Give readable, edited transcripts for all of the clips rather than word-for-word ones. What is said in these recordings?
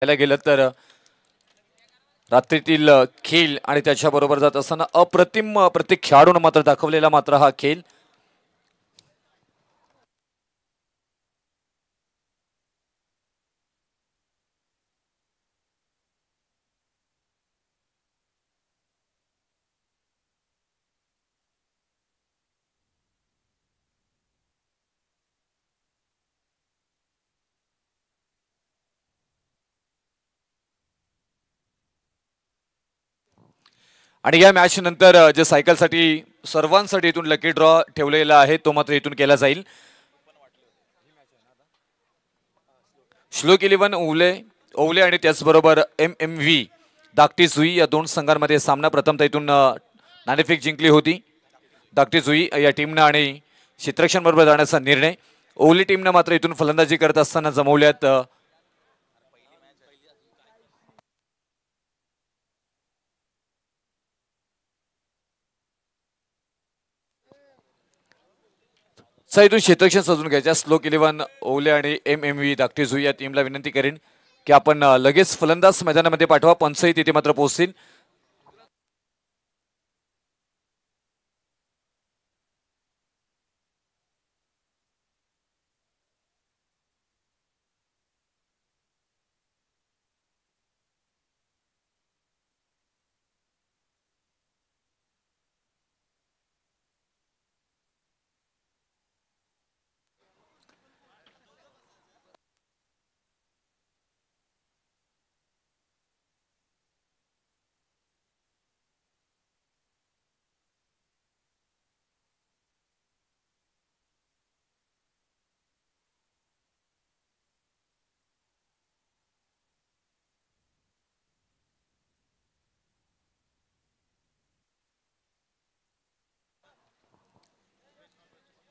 पाहायला गेलं तर रात्रीतील खेळ आणि त्याच्याबरोबर जात असताना अप्रतिम प्रत्येक खेळाडून मात्र दाखवलेला मात्र हा खेळ आणि या मॅच नंतर जे सायकलसाठी सर्वांसाठी इथून लकी ड्रॉ ठेवलेला आहे तो मात्र इथून केला जाईल. श्लोक 11 ओवले ओवले आणि त्याचबरोबर MMV धाकटी जुई या दोन संघांमध्ये सामना प्रथमतः इथून नाणेफेक जिंकली होती. धाकटी जुई या टीमनं आणि चित्रक्षण बरोबर जाण्याचा निर्णय. ओवली टीमनं मात्र इथून फलंदाजी करत असताना जमवल्यात इथून क्षेत्रक्षण सजून घ्यायच्या. श्लोक 11 ओवले आणि MMV धाकटी जुई या टीमला विनंती करेन की आपण लगेच फलंदाज मैदानामध्ये पाठवा. पंचही तिथे मात्र पोहोचतील.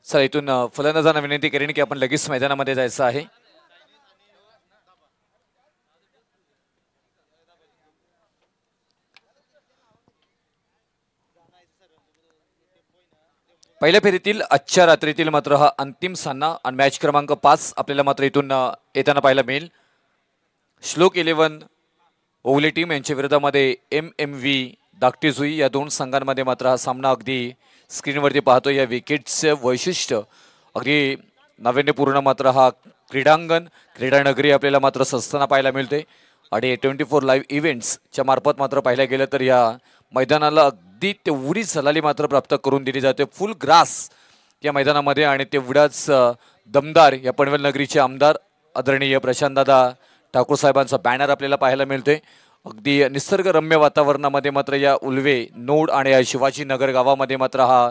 सर इथून फलंदाजांना विनंती करेन की आपण लगेच मैदानामध्ये जायचं आहे. पहिल्या फेरीतील आजच्या रात्रीतील मात्र हा अंतिम सामना आणि मॅच क्रमांक 5 आपल्याला मात्र इथून येताना पाहायला मिळेल. श्लोक 11 ओवले टीम यांच्या विरोधामध्ये MMV धाकटी जुई या दोन संघांमध्ये मात्र हा सामना अगदी स्क्रीनवरती पाहतो. या विकेटचं वैशिष्ट्य अगदी नाविन्यपूर्ण मात्र हा क्रीडानगरी आपल्याला मात्र सस्ताना पाहायला मिळते. आणि 24 लाईव्ह इव्हेंट्सच्या मार्फत मात्र पाहायला गेलं तर या मैदानाला अगदी तेवढी सलाली मात्र प्राप्त करून दिली जाते. फुल ग्रास या मैदानामध्ये आणि तेवढाच दमदार या पनवेल नगरीचे आमदार आदरणीय प्रशांतदादा ठाकूर साहेबांचा बॅनर आपल्याला पाहायला मिळतोय. अगदी निसर्गरम्य वातावरणामध्ये मात्र या उल्वे नोड आणि या शिवाजीनगर गावामध्ये मात्र हा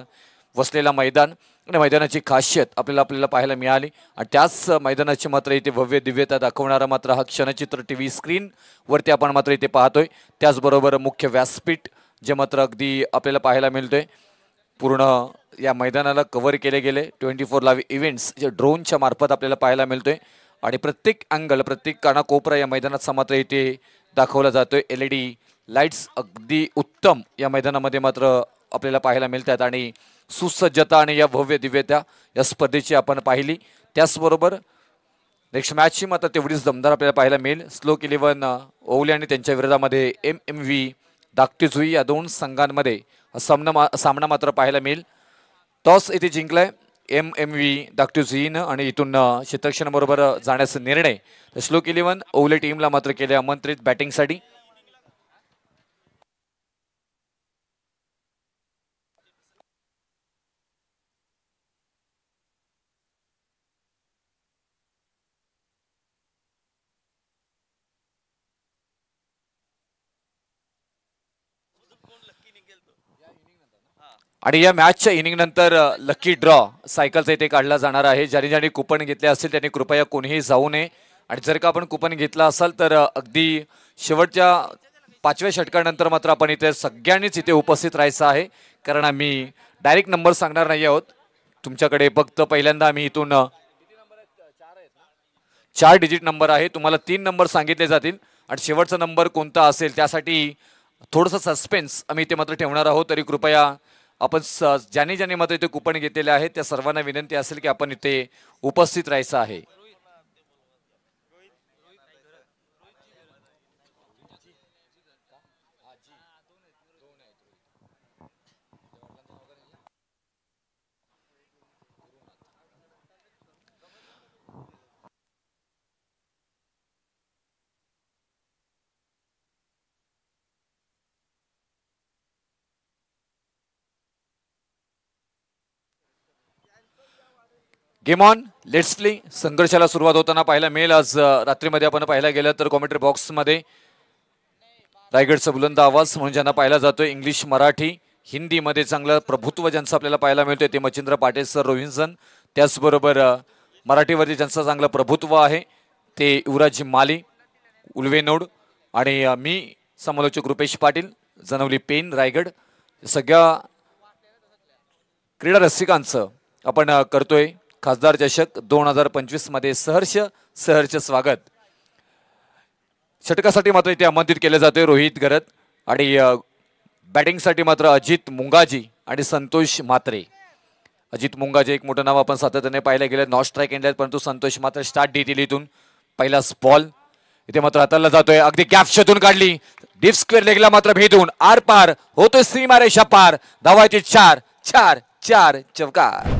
वसलेला मैदान आणि मैदानाची खासियत आपल्याला पाहायला मिळाली. आणि त्याच मैदानाची मात्र इथे भव्य दिव्यता दाखवणारा मात्र हा क्षणचित्र TV स्क्रीन वरती आपण मात्र इथे पाहतोय. त्याचबरोबर मुख्य व्यासपीठ जे मात्र अगदी आपल्याला पाहायला मिळतोय. पूर्ण या मैदानाला कव्हर केले गेले 24 लाईव्ह इव्हेंट्स जे ड्रोनच्या मार्फत आपल्याला पाहायला मिळतोय. आणि प्रत्येक अँगल प्रत्येक कानाकोपरा या मैदानाचा मात्र इथे दाखवला जातोय. LED लाईट्स अगदी उत्तम या मैदानामध्ये मात्र आपल्याला पाहायला मिळतात. आणि सुसज्जता आणि या भव्य दिव्यता या स्पर्धेची आपण पाहिली. त्याचबरोबर नेक्स्ट मॅचची मात्र तेवढीच दमदार आपल्याला पाहायला मिळेल. श्लोक 11 ओवले आणि त्यांच्या विरोधामध्ये MMV धाकटी जुई या दोन संघांमध्ये सामना मात्र पाहायला मिळेल. टॉस इथे जिंकलाय MMV धाकटी जुईनं आणि इथून क्षेत्रक्षणाबरोबर जाण्याचा निर्णय श्लोक 11 ओवले टीमला मात्र केले आमंत्रित बॅटिंगसाठी. आणि या मॅचच्या इनिंग नंतर लकी ड्रॉ सायकलचा इथे काढला जाणार आहे. ज्यांनी कुपन घेतले असतील त्यांनी कृपया कोणीही जाऊ नये. आणि जर का आपण कुपन घेतला असाल तर अगदी शेवटच्या 5व्या षटकानंतर मात्र आपण इथे सगळ्यांनीच इथे उपस्थित राहायचं आहे. कारण आम्ही डायरेक्ट नंबर सांगणार नाही आहोत तुमच्याकडे. फक्त पहिल्यांदा आम्ही इथून 4 डिजिट नंबर आहे. तुम्हाला 3 नंबर सांगितले जातील आणि शेवटचा नंबर कोणता असेल त्यासाठी थोडंसं सस्पेन्स आम्ही इथे मात्र ठेवणार आहोत. तरी कृपया आपण ज्यांनी मात्र इथे कुपन घेतलेले आहेत त्या सर्वांना विनंती असेल की आपण इथे उपस्थित राहायचं आहे. Game on let's play. संघर्षाला सुरुवात होताना पाहायला मिळेल. आज रात्रीमध्ये आपण पाहायला गेलं तर कॉमेंट्री बॉक्समध्ये रायगडचा बुलंद आवाज म्हणून ज्यांना पाहायला जातोय, इंग्लिश मराठी हिंदीमध्ये चांगलं प्रभुत्व ज्यांचं आपल्याला पाहायला मिळतोय ते मच्छिंद्र पाटील सर रोहिंसन. त्याचबरोबर मराठीवरती ज्यांचं चांगलं प्रभुत्व आहे ते युवराज माली उल्वेनोड आणि मी समालोचक रुपेश पाटील जनवली पेन रायगड. सगळ्या क्रीडा रसिकांचं आपण करतोय खासदार चषक 2025 मध्ये सहर्ष स्वागत. षटकासाठी मात्र इथे आमंत्रित केले जाते रोहित गरत आणि बॅटिंगसाठी मात्र अजित मुंगाजी आणि संतोष मात्रे. अजित मुंगाजी एक मोठं नाव आपण सातत्याने पाहायला गेलं. नॉट स्ट्राईक एंड परंतु संतोष मात्र स्टार्ट देतील इथून. पहिला बॉल इथे मात्र हाताला जातोय, अगदी गॅप शोधून काढली, डीप स्क्वेअर लेगला मात्र भेदून आर पार होतोय सीमारेषा पार. धावायचे 4 4 4 चौकार.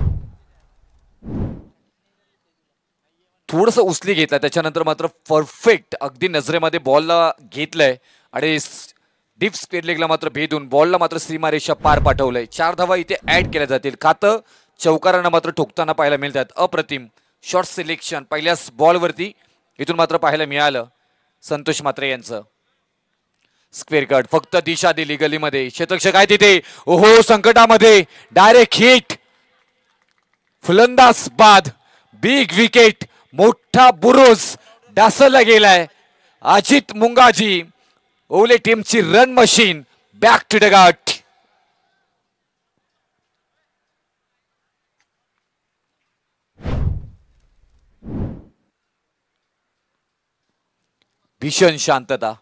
थोडस उचली घेतला त्याच्यानंतर मात्र परफेक्ट अगदी नजरेमध्ये बॉलला घेतलंय आणि डीप स्क्वेअर लेगला मात्र भेदून बॉलला मात्र सीमारेषा पार पाठवलंय. 4 धावा इथे ऍड केल्या जातील. खातं चौकारांना मात्र ठोकताना पाहायला मिळतात. अप्रतिम शॉर्ट सिलेक्शन पहिल्याच बॉलवरती इथून मात्र पाहायला मिळालं संतोष मात्रे यांचं. स्क्वेअर कट फक्त दिशा दिली गलीमध्ये. क्षेत्ररक्षक आहे तिथे, ओहो संकटामध्ये डायरेक्ट हिट. फलंदाज बाद, बिग विकेट, मोठा बुरुज डासला गेलाय. अजित मुंगाजी ओले टीमची run machine back to the गट. भीषण शांतता,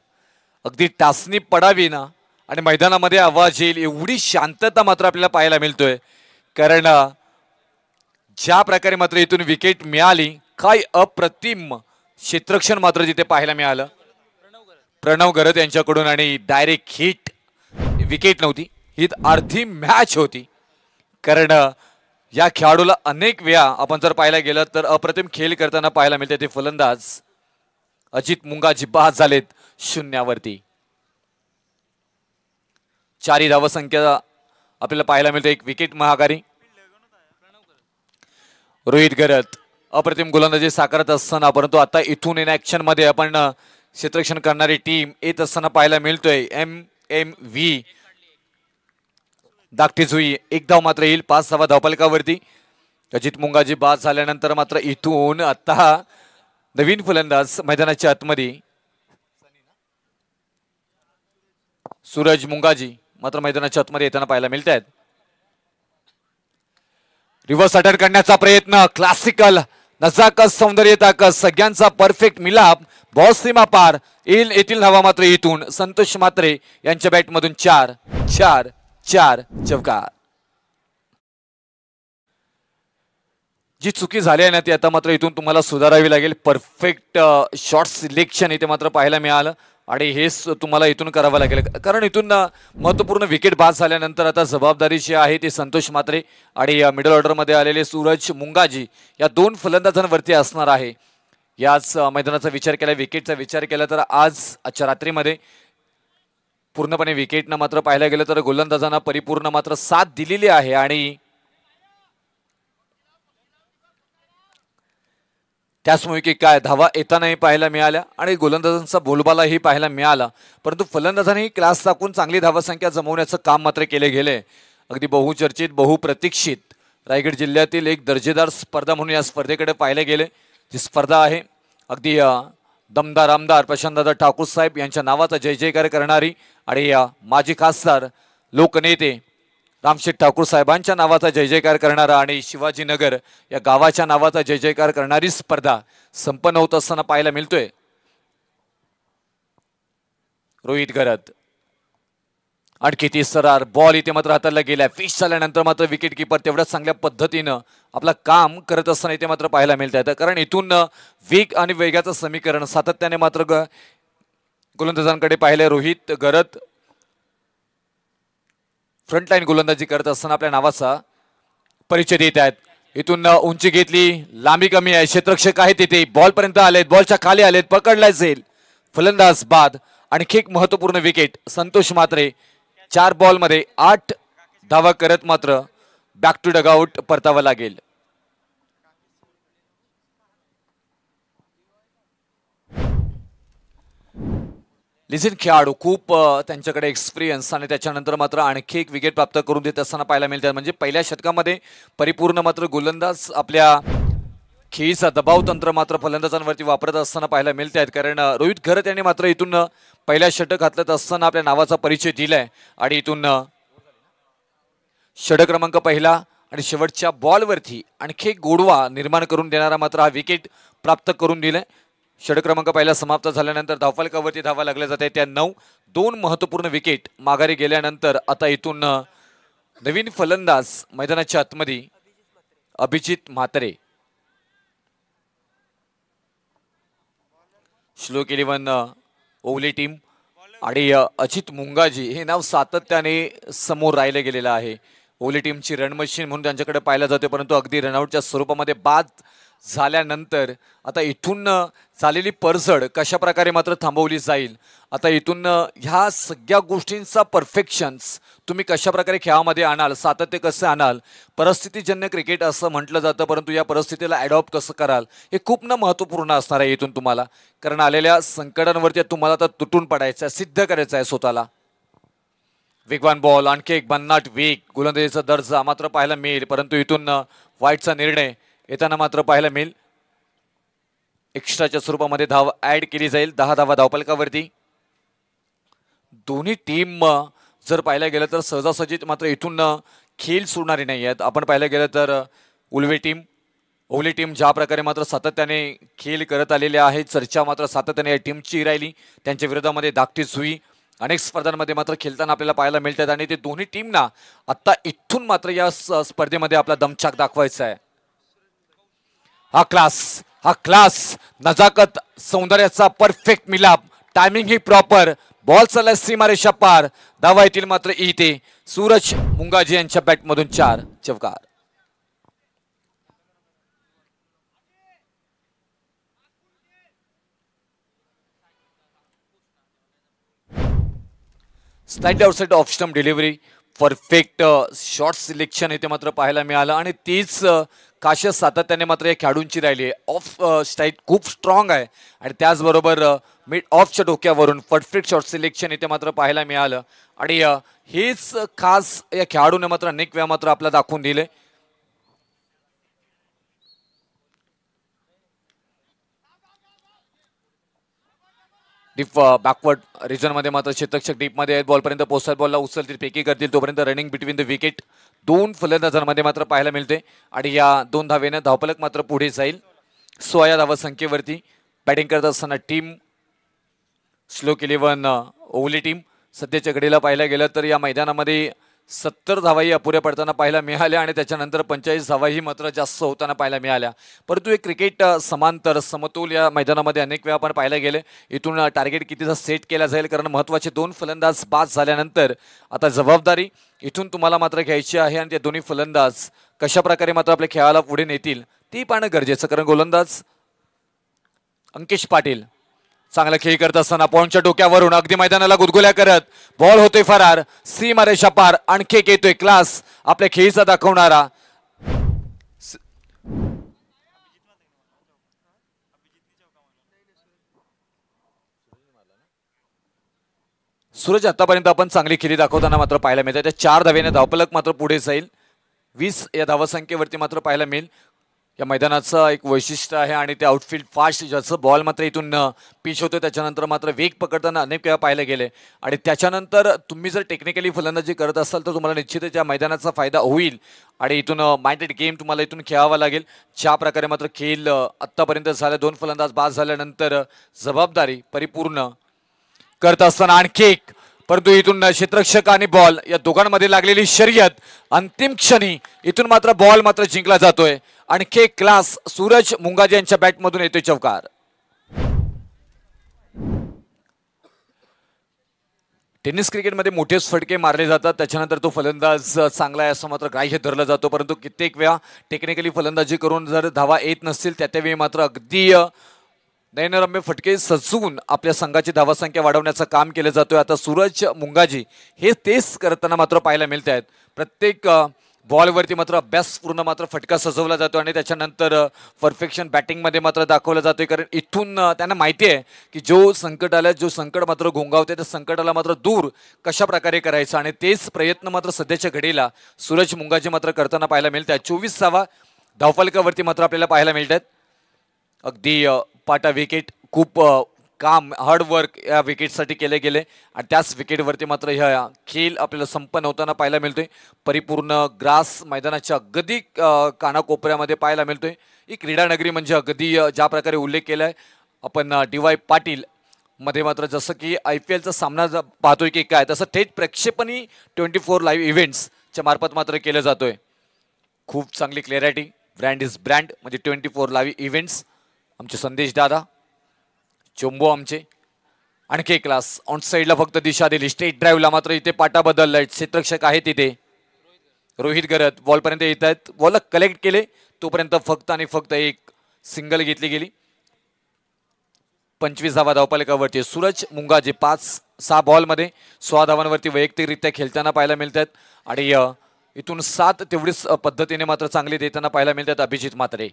अगदी टाचणी पडावी ना आणि मैदानामध्ये आवाज येईल एवढी शांतता मात्र आपल्याला पाहायला मिळतोय. कारण ज्या प्रकारे मात्र इथून विकेट मिळाली, काय अप्रतिम क्षेत्ररक्षण मात्र तिथे पाहायला मिळालं प्रणव गरत यांच्याकडून आणि डायरेक्ट हिट. विकेट नव्हती, ही अर्धी मॅच होती. कारण या खेळाडूला अनेक वेळा आपण जर पाहायला गेलं तर अप्रतिम खेळ करताना पाहायला मिळते. ते फलंदाज अजित मुंगाजी बाद झालेत 0वरती. 4 धावसंख्या आपल्याला पाहायला मिळते. एक विकेट महागारी. रोहित गरत अप्रतिम गोलंदाजी साकारत असताना परंतु आता इथून इन ऍक्शन मध्ये आपण क्षेत्ररक्षण करणारी टीम येत असताना पाहायला मिळतोय. MMV दाखटी जुई एक धाव मात्र येईल 5 धावा धावफलकावरती. अजित मुंगाजी बाद झाल्यानंतर मात्र इथून आता नवीन फलंदाज मैदानाच्या आतमध्ये सूरज मुंगाजी मात्र मैदानाच्या आतमध्ये येताना पाहायला मिळत आहेत. रिव्हर्स अटॅक करण्याचा प्रयत्न, क्लासिकल नजाकत सौंदर्य ताकद सगळ्यांचा परफेक्ट मिलाप. बॉल सीमा पार येथील धावा मात्र इथून संतोष मात्रे यांच्या बॅटमधून 4 4 4 चौकार. जी चुकी झाली आहे ना ती आता मात्र इथून तुम्हाला सुधारावी लागेल. परफेक्ट शॉर्ट सिलेक्शन इथे मात्र पाहायला मिळालं आणि हेच तुम्हाला इथून करावं लागेल. कारण इथून महत्वपूर्ण विकेट बाद झाल्यानंतर आता जबाबदारी जी आहे ती संतोष मात्रे आणि मिडल ऑर्डरमध्ये आलेले सूरज मुंगाजी या 2 फलंदाजांवरती असणार आहे. याच मैदानाचा विचार केला, विकेटचा विचार केला तर आजच्या रात्रीमध्ये पूर्णपणे विकेटनं मात्र पाहायला गेलं तर गोलंदाजांना परिपूर्ण मात्र साथ दिलेली आहे आणि त्याचमुळे की काय धावा येतानाही पाहायला मिळाल्या आणि गोलंदाजांचा बोलबालाही पाहायला मिळाला. परंतु फलंदाजांनी क्लास दाखवून चांगली धावसंख्या जमवण्याचं काम मात्र केले गेले. अगदी बहुचर्चित बहुप्रतीक्षित रायगड जिल्ह्यातील एक दर्जेदार स्पर्धा म्हणून या स्पर्धेकडे पाहिले गेले. जी स्पर्धा आहे अगदी दमदार आमदार प्रशांतदादा ठाकूर साहेब यांच्या नावाचा जय जयकार करणारी आणि माजी खासदार लोकनेते रामशेठ ठाकूर साहेबांच्या नावाचा जय जयकार करणारा आणि शिवाजीनगर या गावाच्या नावाचा जय जयकार करणारी स्पर्धा संपन्न होत असताना पाहायला मिळतोय. रोहित गरत आणखी 30 बॉल इथे मात्र हाताला गेलाय. फिश झाल्यानंतर मात्र विकेट किपर तेवढ्याच चांगल्या पद्धतीनं आपलं काम करत असताना इथे मात्र पाहायला मिळत आहे. कारण इथून वेग आणि वेगाचं समीकरण सातत्याने मात्र गोलंदाजांकडे पाहिले. रोहित गरत फ्रंटलाईन गोलंदाजी करत असताना आपल्या नावाचा परिचय देत आहेत. इथून उंची घेतली, लांबी कमी आहे, क्षेत्ररक्षक आहे तिथे, बॉल पर्यंत आलेत, बॉलच्या खाली आलेत, पकडला जाईल. फलंदाज बाद. आणखी एक महत्वपूर्ण विकेट संतोष मात्रे 4 बॉलमध्ये 8 धावा करत मात्र बॅक टू डगआउट परतावा लागेल. लिझिन खेळाडू खूप त्यांच्याकडे एक्सपिरियन्स आणि त्याच्यानंतर मात्र आणखी एक विकेट प्राप्त करून देत असताना पाहायला मिळतात. म्हणजे पहिल्या षटकामध्ये परिपूर्ण मात्र गोलंदाज आपल्या खेळीचा दबाव तंत्र मात्र फलंदाजांवरती वापरत असताना पाहायला मिळत आहेत. कारण रोहित घरत यांनी मात्र इथून पहिल्या षटक हातलत असताना आपल्या नावाचा परिचय दिलाय आणि इथून षटक क्रमांक पहिला आणि शेवटच्या बॉलवरती आणखी एक गोडवा निर्माण करून देणारा मात्र हा विकेट प्राप्त करून दिलाय. षटक क्रमांक पहिला समाप्त झाल्यानंतर धावफलकावरती धावा लागल्या जाते त्या 9. 2 महत्त्वपूर्ण विकेट माघारी गेल्यानंतर आता इथून नवीन फलंदाज मैदानाच्या आतमध्ये अभिजित म्हात्रे. श्लोक 11 ओवली टीम आणि अजित मुंगाजी हे नाव सातत्याने समोर राहिले गेलेलं आहे. ओवली टीमची रन मशीन म्हणून त्यांच्याकडे पाहिलं जाते, परंतु अगदी रनआउटच्या स्वरूपामध्ये बाद झाल्यानंतर आता इथून झालेली परसड कशा प्रकारे मात्र थांबवली जाईल. आता इथून ह्या सगळ्या गोष्टींचा परफेक्शन्स तुम्ही कशा प्रकारे खेळामध्ये आणाल, सातत्य कसं आणाल, परिस्थितीजन्य क्रिकेट असं म्हटलं जातं, परंतु या परिस्थितीला ॲडॉप्ट कसं कराल हे खूप महत्त्वपूर्ण असणार आहे इथून तुम्हाला. कारण आलेल्या संकटांवरती तुम्हाला आता तुटून पडायचं आहे, सिद्ध करायचं आहे स्वतःला. वेगवान बॉल, आणखी एक भन्नाट वेग, गोलंदाजीचा दर्जा मात्र पाहायला मिळेल, परंतु इथून वाईटचा निर्णय येताना मात्र पाहायला मिळेल. एक्स्ट्राच्या स्वरूपामध्ये धाव ऍड केली जाईल. 10 धावा धावफलकावरती. दोन्ही टीम जर पाहायला गेलं तर सहजासहजी मात्र इथून खेळ सोडणारी नाही आहेत. आपण पाहायला गेलं तर ओवली टीम ज्या प्रकारे मात्र सातत्याने खेळ करत आलेले आहे, चर्चा मात्र सातत्याने या टीमची राहिली. त्यांच्या विरोधामध्ये धाकटी सुई अनेक स्पर्धांमध्ये मात्र खेळताना आपल्याला पाहायला मिळतात आणि ते दोन्ही टीमना आता इथून मात्र या स्पर्धेमध्ये आपला दमछाक दाखवायचा आहे. हा क्लास नजाकत सौंदर्याचा परफेक्ट मिलाप, टायमिंग ही प्रॉपर, बॉल चाललाय सीमारेषा पार, धावा येतील मात्र इथे. सूरज मुंगाजी यांच्या बॅटमधून 4 चौकार. Slide outside off stump delivery, perfect shot selection इथे मात्र पाहायला मिळालं आणि तीच खासियत सातत्याने मात्र या खेळाडूंची राहिली आहे. ऑफ स्ट्राईक खूप स्ट्रॉंग आहे आणि त्याचबरोबर मिड ऑफच्या डोक्यावरून परफेक्ट शॉट सिलेक्शन इथे मात्र पाहायला मिळालं आणि हेच खास या खेळाडूने मात्र अनेक वेळा मात्र आपल्याला दाखवून दिले. डीप बॅकवर्ड रिजन मध्ये मात्र क्षेत्ररक्षक डीप मध्ये आहेत. बॉलपर्यंत पोहोचतात, बॉलला उचलतील, पेकी करतील, तोपर्यंत रनिंग बिटवीन द विकेट 2 फलंदाजांमध्ये मात्र पाहायला मिळते आणि या 2 धावेने धावफलक मात्र पुढे जाईल. 16 धावा संख्येवरती बॅटिंग करत असताना टीम श्लोक 11 ओवली टीम. सध्याच्या घडीला पाहायला गेलं तर या मैदानामध्ये 70 धावाही अपुऱ्या पडताना पाहायला मिळाल्या आणि त्याच्यानंतर 45 धावाही मात्र जास्त होताना पाहायला मिळाल्या. परंतु एक क्रिकेट समांतर समतोल या मैदानामध्ये अनेक वेळा आपण पाहायला गेले. इथून टार्गेट कितीचा सेट केला जाईल, कारण महत्त्वाचे 2 फलंदाज बाद झाल्यानंतर आता जबाबदारी इथून तुम्हाला मात्र घ्यायची आहे आणि ते दोन्ही फलंदाज कशा प्रकारे मात्र आपल्या खेळाला पुढे नेतील ती पाहणं गरजेचं. कारण गोलंदाज अंकिश पाटील चांगला खेळ करत असताना पॉइंटच्या डोक्यावरून अगदी मैदानाला गुदगुल्या करत बॉल होतोय फरार, सीमारेषा पार, आणखी एक येतोय क्लास आपल्या खेळीचा दाखवणारा. सूरज आतापर्यंत आपण चांगली खेळी दाखवताना मात्र पाहायला मिळते. त्या 4 धावेने धावफलक मात्र पुढे जाईल. 20 या धावासंख्येवरती मात्र पाहायला मिळेल. या मैदानाचं एक वैशिष्ट्य आहे आणि ते आउटफील्ड फास्ट, ज्याचं बॉल मात्र इथून पिच होतं त्याच्यानंतर मात्र वेग पकडताना अनेक वेळा पाहायला गेले आणि त्याच्यानंतर तुम्ही जर टेक्निकली फलंदाजी करत असाल तर तुम्हाला निश्चितच या मैदानाचा फायदा होईल आणि इथून माइंडेड गेम तुम्हाला इथून खेळावा लागेल. ज्या प्रकारे मात्र खेळ आत्तापर्यंत झाले, 2 फलंदाज बाद झाल्यानंतर जबाबदारी परिपूर्ण करत असताना आणखी एक, परंतु इथून क्षेत्ररक्षक आणि बॉल या दोघांमध्ये लागलेली शर्यत अंतिम क्षणी इथून मात्र बॉल मात्र जिंकला जातोय. आणखी क्लास सूरज मुंगाजी यांच्या बॅटमधून येतोय चौकार. टेनिस क्रिकेटमध्ये मोठेच फटके मारले जातात, त्याच्यानंतर तो फलंदाज चांगला आहे असं मात्र ग्राह्य धरला जातो. परंतु कित्येक वेळा टेक्निकली फलंदाजी करून जर धावा येत नसतील त्यावेळी मात्र अगदी नयनरम्य फटके सजवून आपल्या संघाची धावासंख्या वाढवण्याचं काम केलं जातोय. आता सूरज मुंगाजी हे तेच करताना मात्र पाहायला मिळत आहेत. प्रत्येक बॉलवरती मात्र अभ्यासपूर्ण मात्र फटका सजवला जातो आणि त्याच्यानंतर परफेक्शन बॅटिंगमध्ये मात्र दाखवलं जातोय, कारण इथून त्यांना माहिती आहे की जो संकट आलं, जो संकट मात्र घोंगावते, त्या संकटाला मात्र दूर कशा प्रकारे करायचं, आणि तेच प्रयत्न मात्र सध्याच्या घडीला सूरज मुंगाजी मात्र करताना पाहायला मिळतात. 24वा धावफलकावरती मात्र आपल्याला पाहायला मिळतात. अगदी पाटा विकेट, खूप काम हार्डवर्क या विकेटसाठी केले गेले आणि त्याच विकेटवरती मात्र ह्या खेळ आपल्याला संपन्न होताना पाहायला मिळतोय. परिपूर्ण ग्रास मैदानाच्या अगदी कानाकोपऱ्यामध्ये पाहायला मिळतोय. ही क्रीडा नगरी म्हणजे अगदी ज्या प्रकारे उल्लेख केलाय आपण DY पाटील मध्ये मात्र जसं की IPLचा सामना पाहतोय की काय, तसं थेट प्रक्षेपणही 24 लाईव्ह इव्हेंट्सच्या मार्फत मात्र केलं जातोय. खूप चांगली क्लॅरिटी, ब्रँड इज ब्रँड म्हणजे 24 लाईव्ह इव्हेंट्स. आमचे संदेश दादा चोंबो आमचे आणखी एक क्लास ऑन साईडला फक्त दिशा दिली. स्ट्रेट ड्राईव्हला मात्र इथे पाटा बदललाय. क्षेत्ररक्षक आहे तिथे रोहित गरत बॉलपर्यंत येत आहेत. बॉलला कलेक्ट केले तोपर्यंत फक्त आणि फक्त एक सिंगल घेतली गेली. 25वा धावफलकावरती सूरज मुंगाजी 5-6 बॉलमध्ये 16 धावांवरती वैयक्तिकरित्या खेळताना पाहायला मिळतात आणि इथून 7 तेवढीच पद्धतीने मात्र चांगली देताना पाहायला मिळतात अभिजित म्हात्रे.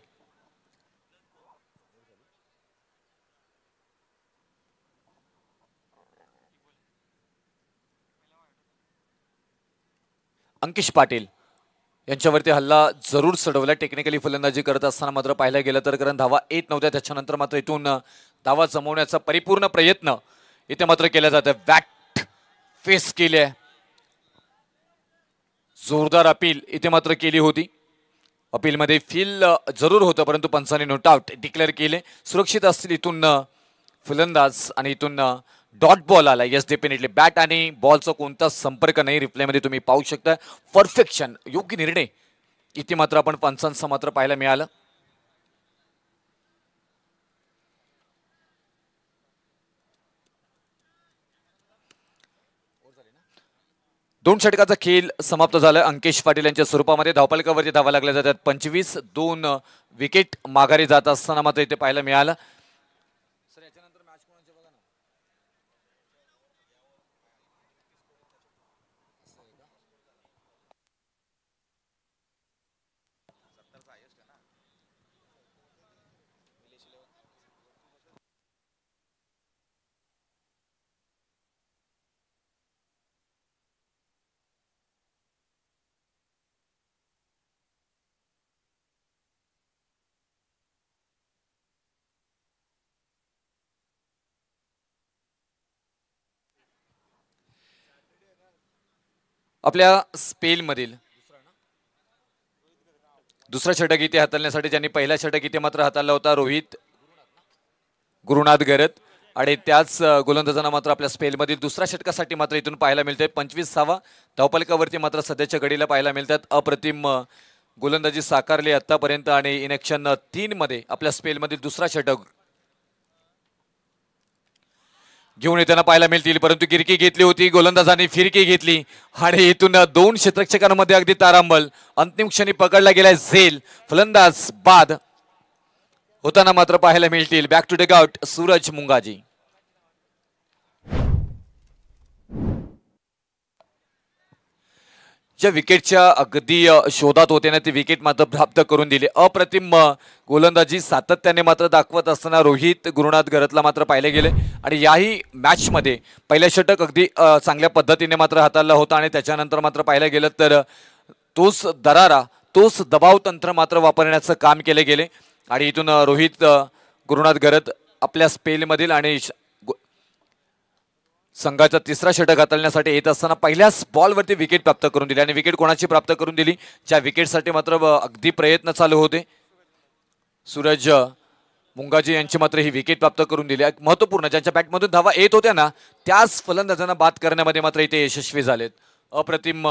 अंकिश पाटील यांच्यावरती हल्ला जरूर चढवला. टेक्निकली फलंदाजी करत असताना मात्र पाहायला गेलं तर, कारण धावा येत नव्हत्या, त्याच्यानंतर मात्र इथून धावा जमवण्याचा परिपूर्ण प्रयत्न इथे मात्र केला जातो. बॅट फेस केले, जोरदार अपील इथे मात्र केली होती. अपीलमध्ये फील जरूर होतं परंतु पंचांनी नोट आउट डिक्लेअर केले. सुरक्षित असतील इथून फलंदाज आणि इथून डॉट बॉल आला. येस डेफिनेटली बॅट आणि बॉलचा कोणताच संपर्क नाही. रिप्लेमध्ये तुम्ही पाहू शकता. परफेक्शन, योग्य निर्णय इथे मात्र आपण पंचांचं मात्र पाहायला मिळालं. दोन षटकाचा खेळ समाप्त झाला. अंकिश पाटील यांच्या स्वरूपामध्ये धावफलकावरती धावा लागल्या जातात 25. 2 विकेट माघारी जात असताना मात्र इथे पाहायला मिळालं. आपल्या स्पेलमधील दुसरा षटक इथे हाताळण्यासाठी ज्यांनी पहिला षटक इथे मात्र हाताळला होता रोहित गुरुनाथ गरत, आणि त्याच गोलंदाजांना मात्र आपल्या स्पेलमधील दुसऱ्या षटकासाठी मात्र इथून पाहायला मिळते. 25वा धावफलकावरती मात्र सध्याच्या घडीला पाहायला मिळतात. अप्रतिम गोलंदाजी साकारली आतापर्यंत आणि इनेक्शन 3 मध्ये आपल्या स्पेलमधील दुसरा षटक घेऊन येताना पाहायला मिळतील, परंतु गिरकी घेतली होती, गोलंदाजांनी फिरकी घेतली आणि इथून 2 क्षेत्ररक्षकांमध्ये अगदी तारांबल. अंतिम क्षणी पकडला गेलाय झेल. फलंदाज बाद होताना मात्र पाहायला मिळतील. Back to dugout Suraj Mungaji. ज्या विकेटच्या अगदी शोधात होते ना, ती विकेट मात्र प्राप्त करून दिली. अप्रतिम गोलंदाजी सातत्याने मात्र दाखवत असताना रोहित गुरुनाथ गरतला मात्र पाहिले गेले आणि याही मॅच मध्ये पहिल्या षटक अगदी चांगल्या पद्धतीने मात्र हाताळला होता आणि त्याच्यानंतर मात्र पाहायला गेलं तर तोच दरारा, तोच दबाव तंत्र मात्र वापरण्याचं काम केले गेले आणि इथून रोहित गुरुनाथ गरत आपल्या स्पेलमधील आणि संघाचा तिसरा षटक हाताळण्यासाठी येत असताना पहिल्याच बॉलवरती विकेट प्राप्त करून दिली. आणि विकेट कोणाची प्राप्त करून दिली? ज्या विकेटसाठी मात्र अगदी प्रयत्न चालू होते, सूरज मुंगाजी यांची मात्र ही विकेट प्राप्त करून दिली. महत्वपूर्ण ज्यांच्या बॅटमधून धावा येत होत्या ना, त्याच फलंदाजांना बाद करण्यामध्ये मात्र इथे यशस्वी झालेत. अप्रतिम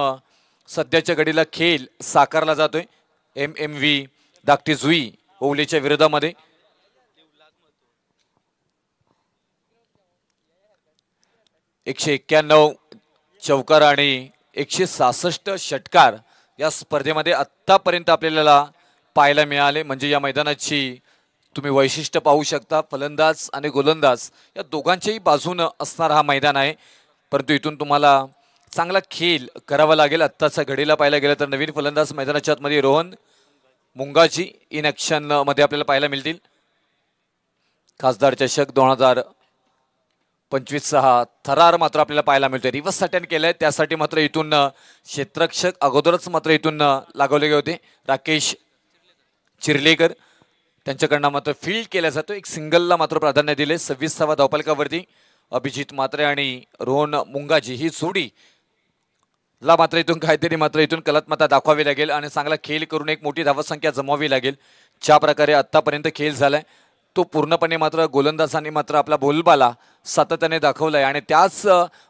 सध्याच्या घडीला खेळ साकारला जातोय. MMV धाकटी जुई ओवलीच्या विरोधामध्ये. एकशे 91 चौकार आणि 166 षटकार या स्पर्धेमध्ये आतापर्यंत आपल्याला पाहायला मिळाले. म्हणजे या मैदानाची तुम्ही वैशिष्ट्य पाहू शकता. फलंदाज आणि गोलंदाज या दोघांच्याही बाजूने असणारा हा मैदान आहे, परंतु इथून तुम्हाला चांगला खेळ करावा लागेल. आत्ताच्या घडीला पाहायला गेलं तर नवीन फलंदाज मैदानाच्या आतमध्ये रोहन मुंगाजी इन ॲक्शन मध्ये आपल्याला पाहायला मिळतील. खासदार चषक 2025 हा थरार मात्र आपल्याला पाहायला मिळतोय. रिव्हर्स अटेंड केलंय त्यासाठी मात्र इथून क्षेत्ररक्षक अगोदरच मात्र इथून लागवले गेले होते. राकेश चिर्लेकर त्यांच्याकडनं मात्र फील्ड केला जातो. एक सिंगलला मात्र प्राधान्य दिले. 26वा धावफलकावरती अभिजित म्हात्रे आणि रोहन मुंगाजी ही जोडी ला मात्र इथून काहीतरी मात्र इथून कलात्मकता दाखवावी लागेल आणि चांगला खेळ करून एक मोठी धावसंख्या जमवावी लागेल. ज्या प्रकारे आतापर्यंत खेळ झालाय तो पूर्णपणे मात्र गोलंदाजांनी मात्र आपला बोलबाला सातत्याने दाखवलाय आणि त्याच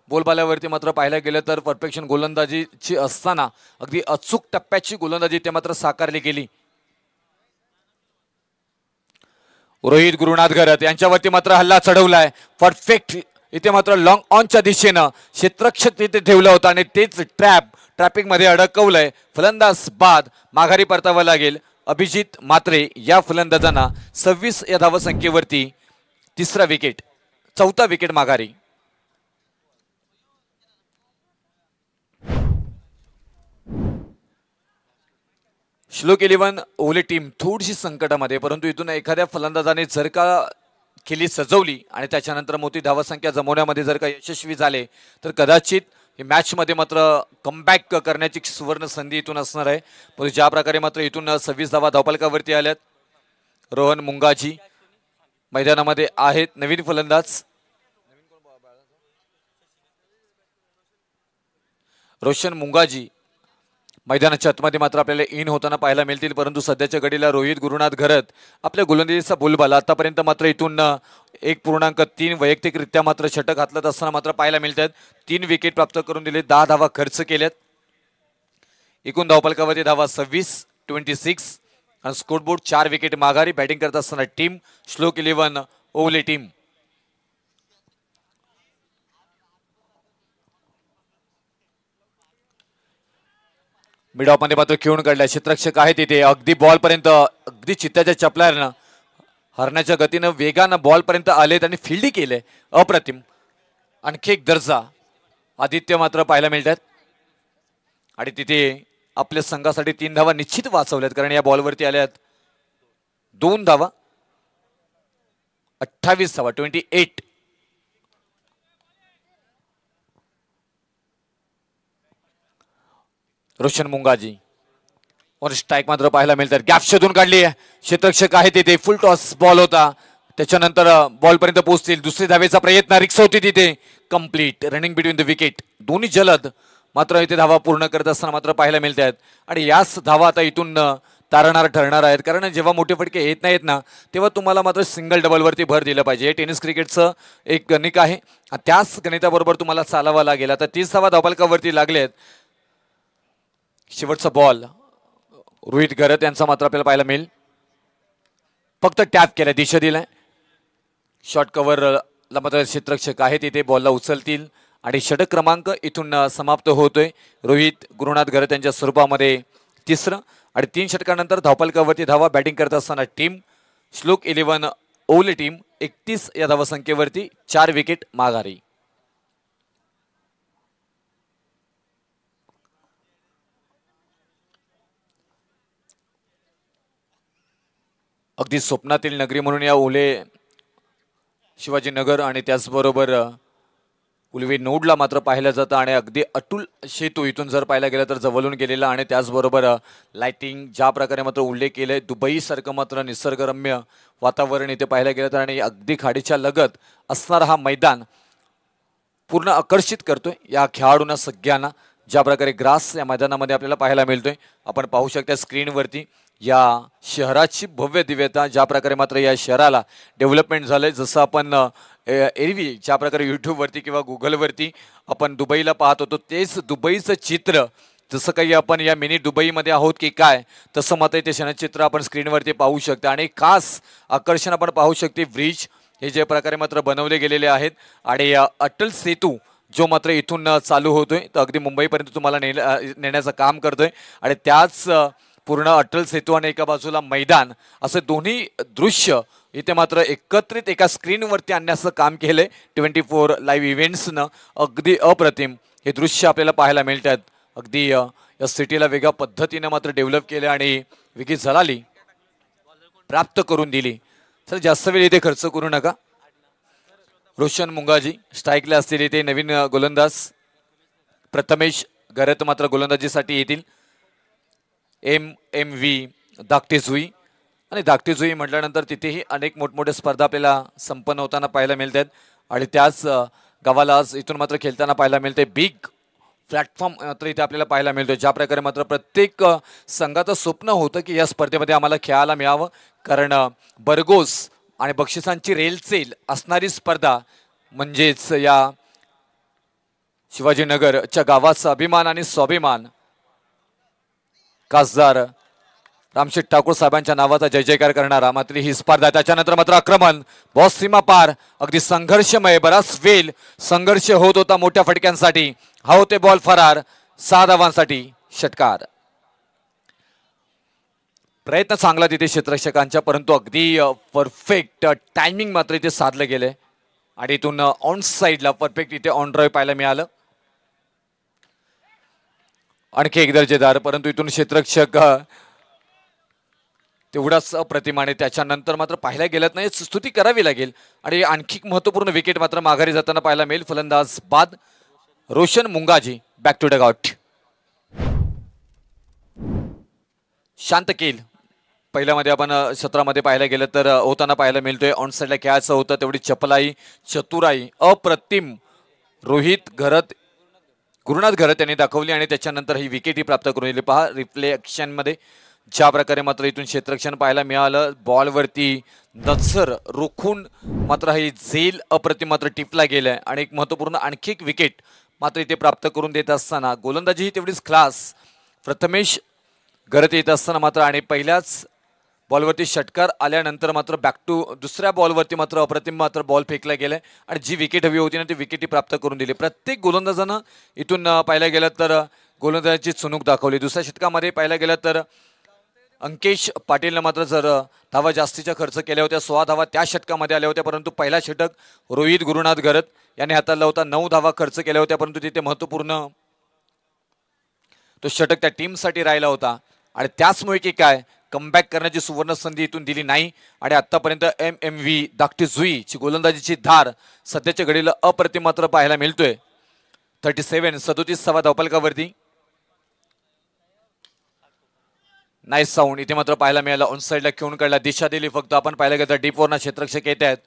बोलबाल्यावरती मात्र पाहायला गेलं तर परफेक्शन गोलंदाजीची असताना अगदी अचूक टप्प्याची गोलंदाजी ते मात्र साकारली गेली. रोहित गुरुनाथ घरत यांच्यावरती मात्र हल्ला चढवलाय. परफेक्ट इथे मात्र लॉंग ऑनच्या दिशेनं क्षेत्ररक्षक तिथे ठेवलं होतं आणि तेच ट्रॅपिंग मध्ये अडकवलंय. फलंदाज बाद माघारी परतावं लागेल. अभिजित म्हात्रे या फलंदाजांना 26 या धावसंख्येवरती तिसरा विकेट, चौथा विकेट माघारी. श्लोक 11 ओवली टीम थोडीशी संकटामध्ये, परंतु इथून एखाद्या फलंदाजाने जर का खेळी सजवली आणि त्याच्यानंतर मोठी धावसंख्या जमवण्यामध्ये जर का यशस्वी झाले तर कदाचित मॅच मध्ये मात्र कमबॅक करण्याची सुवर्ण संधी इथून असणार आहे. परंतु ज्या प्रकारे मात्र इथून 26 धावा धावफलकावरती आल्यात. रोहन मुंगाजी मैदानामध्ये आहेत. नवीन फलंदाज रोशन मुंगाजी मैदानाच्या आतमध्ये मात्र आपल्याला इन होताना पाहायला मिळतील. परंतु सध्याच्या घडीला रोहित गुरुनाथ घरत आपल्या गोलंदाजीचा बोलबाला आतापर्यंत मात्र इथून 1.3 वैयक्तिकरित्या मात्र षटक हातलत असताना मात्र पाहायला मिळतात. 3 विकेट प्राप्त करून दिले, 10 धावा खर्च केल्यात. एकूण धावफलकावरती धावा 26 आणि स्कोरबोर्ड 4 विकेट माघारी. बॅटिंग करत असताना टीम श्लोक 11 ओवले टीम. मिड ऑफ मध्ये मात्र खेळून काढलाय. क्षेत्ररक्षक आहे तिथे अगदी बॉल पर्यंत अगदी चित्त्याच्या चपल्यानं हरण्याच्या गतीनं वेगानं बॉल पर्यंत आलेत आणि फिल्डिंग केले अप्रतिम. आणखी एक दर्जा आदित्य मात्र पाहायला मिळतात आणि तिथे आपल्या संघासाठी 3 धावा निश्चित वाचवल्यात, कारण या बॉलवरती आल्यात 2 धावा. 28 धावा 28. रोशन मुंगाजी और स्ट्राइक मात्र पाहायला मिळतात. गॅप शोधून काढली आहे. क्षेत्ररक्षक आहे तिथे. फुल टॉस बॉल होता, त्याच्यानंतर बॉल पर्यंत पोहोचतील. दुसरी धावेचा प्रयत्न, रिक्स होती तिथे. Complete running between the wicket. दोन्ही जलद मात्र इथे धावा पूर्ण करत असताना मात्र पाहायला मिळतात आणि याच धावा आता इथून तारणार ठरणार आहेत. कारण जेव्हा मोठे फटके येत नाहीत ना तेव्हा तुम्हाला मात्र सिंगल डबलवरती भर दिलं पाहिजे. हे टेनिस क्रिकेटचं एक गणित आहे. त्याच गणिताबरोबर तुम्हाला चालावं लागेल. आता 30 धावा धावफलकावरती लागलेत. शेवटचा बॉल रोहित घरत यांचा मात्र आपल्याला पाहायला मिळेल. फक्त टॅप केलाय, दिशा दिलाय. शॉर्ट कव्हरला मात्र क्षेत्ररक्षक आहे तिथे बॉलला उचलतील आणि षटक क्रमांक इथून समाप्त होतोय. रोहित गुरुनाथ घरत यांच्या स्वरूपामध्ये तिसरं आणि 3 षटकानंतर धावफलकावरती धावा. बॅटिंग करत असताना टीम श्लोक 11 ओवले टीम 31 या धावसंख्येवरती 4 विकेट माघारी. अगदी स्वप्नातील नगरी म्हणून या ओले शिवाजीनगर आणि त्याचबरोबर उलवे नोडला मात्र पाहिलं जातं आणि अगदी अतुल सेतू इथून जर पाहायला गेलं तर जवळून गेलेला आणि त्याचबरोबर लाइटिंग ज्या प्रकारे मात्र उल्लेख केले. दुबई सारखं मात्र निसर्गरम्य वातावरण इथे पाहायला गेलं तर आणि अगदी खाडीच्या लगत असणारा हा मैदान पूर्ण आकर्षित करतोय या खेळाडूंना सगळ्यांना. ज्या प्रकारे ग्रास या मैदानामध्ये आपल्याला पाहायला मिळतोय, आपण पाहू शकता स्क्रीनवरती या शहराची भव्य दिव्यता. ज्या प्रकारे मात्र या शहराला डेव्हलपमेंट झालंय, जसं आपण एरवी ज्या प्रकारे यूट्यूबवरती किंवा गुगलवरती आपण दुबईला पाहत होतो तेच दुबईचं चित्र, जसं काही आपण या मिनी दुबईमध्ये आहोत की काय, तसं मात्र ते क्षणचित्र आपण स्क्रीनवरती पाहू शकता. आणि खास आकर्षण आपण पाहू शकते ब्रिज हे जे प्रकारे मात्र बनवले गेलेले आहेत आणि अटल सेतू जो मात्र इथून चालू होतोय तर अगदी मुंबईपर्यंत तुम्हाला नेण्याचं काम करतोय आणि त्याच पूर्ण अटल सेतू आणि एका बाजूला मैदान असं दोन्ही दृश्य इथे मात्र एकत्रित एका स्क्रीनवरती आणण्याचं काम केलंय 24 लाईव्ह इव्हेंट्सनं. अगदी अप्रतिम हे दृश्य आपल्याला पाहायला मिळतात. अगदी या सिटीला वेगळ्या पद्धतीने मात्र डेव्हलप केले आणि विकी झलाली प्राप्त करून दिली. तर जास्त वेळ इथे खर्च करू नका. रोशन मुंगाजी स्ट्राईकला असतील इथे नवीन गोलंदाज. प्रथमेश गरत मात्र गोलंदाजीसाठी येतील. MV धाकटे जुई आणि धाकटे जुई म्हटल्यानंतर तिथेही अनेक मोठमोठ्या स्पर्धा आपल्याला संपन्न होताना पाहायला मिळतात आणि त्याच गावाला आज इथून मात्र खेळताना पाहायला मिळते. बिग प्लॅटफॉर्म मात्र इथे आपल्याला पाहायला मिळतो. ज्या प्रकारे मात्र प्रत्येक संघाचं स्वप्न होतं की या स्पर्धेमध्ये आम्हाला खेळायला मिळावं, कारण बरगोस आणि बक्षिसांची रेलचेल असणारी स्पर्धा म्हणजेच या शिवाजीनगरच्या गावाचा अभिमान आणि स्वाभिमान. खासदार रामशेठ ठाकूर साहेबांच्या नावाचा जय जयकार करणारा मात्र ही स्पर्धा. त्याच्यानंतर मात्र आक्रमण बॉस सीमा पार, अगदी संघर्षमय. बराच वेळ संघर्ष होत होता मोठ्या फटक्यांसाठी. हा होते बॉल फरार. 6 धावांसाठी षटकार. प्रयत्न चांगला तिथे क्षेत्ररक्षकांच्या, परंतु अगदी परफेक्ट टायमिंग मात्र इथे साधलं गेले आणि इथून ऑन साईडला परफेक्ट इथे ऑन ड्राईव्ह पाहायला मिळालं. आणखी एक दर्जेदार, परंतु इथून क्षेत्ररक्षक तेवढाच अप्रतिमाने. त्याच्यानंतर मात्र पाहायला गेलत नाही, स्तुती करावी लागेल. आणि आणखी महत्वपूर्ण विकेट मात्र माघारी जाताना पाहायला मिळेल. फलंदाज बाद Roshan Mungaji back to dugout. शांत केल पहिल्यामध्ये आपण सत्रामध्ये पाहायला गेलं तर होताना पाहायला मिळतोय. ऑन साईडला खेळायचं होतं, तेवढी चपलाई चतुराई अप्रतिम रोहित घरत गुरुनाथ घरत यांनी दाखवली आणि त्याच्यानंतर ही विकेटही प्राप्त करून दिली. पहा रिफ्लेक्शनमध्ये ज्या प्रकारे मात्र इथून क्षेत्ररक्षण पाहायला मिळालं. बॉलवरती नजर रोखून मात्र ही झेल अप्रतिम मात्र टिपला गेलाय आणि एक महत्वपूर्ण आणखी एक विकेट मात्र इथे प्राप्त करून देत असताना गोलंदाजी ही तेवढीच क्लास. प्रथमेश घरत येत असताना मात्र आणि पहिल्याच बॉलवरती षटकार आल्यानंतर मात्र बॅक टू दुसऱ्या बॉलवरती मात्र अप्रतिम मात्र बॉल फेकला गेलाय आणि जी विकेट हवी होती ना ती विकेटही प्राप्त करून दिली. प्रत्येक गोलंदाजानं इथून पाहायला गेलं तर गोलंदाजाची चुणूक दाखवली. दुसऱ्या षटकामध्ये पाहायला गेलं तर अंकेश पाटीलनं मात्र जर धावा जास्तीच्या खर्च केल्या होत्या, 16 धावा त्या षटकामध्ये आल्या होत्या, परंतु पहिला षटक रोहित गुरुनाथ घरत यांनी हाताळला होता. 9 धावा खर्च केल्या होत्या, परंतु तिथे महत्वपूर्ण तो षटक त्या टीमसाठी राहिला होता आणि त्याचमुळे की काय कमबॅक करण्याची सुवर्ण संधी इथून दिली नाही. आणि आतापर्यंत MV धाकटे जुईची गोलंदाजीची धार सध्याच्या घडीला अप्रतिम मात्र पाहायला मिळतोय. 37 धावफलकावरती. नाईस साऊंड इथे मात्र पाहायला मिळाला. ऑन साईडला खेळून काढला, दिशा दिली फक्त. आपण पाहायला गेलं तर डीप वरना क्षेत्ररक्षक येत आहेत,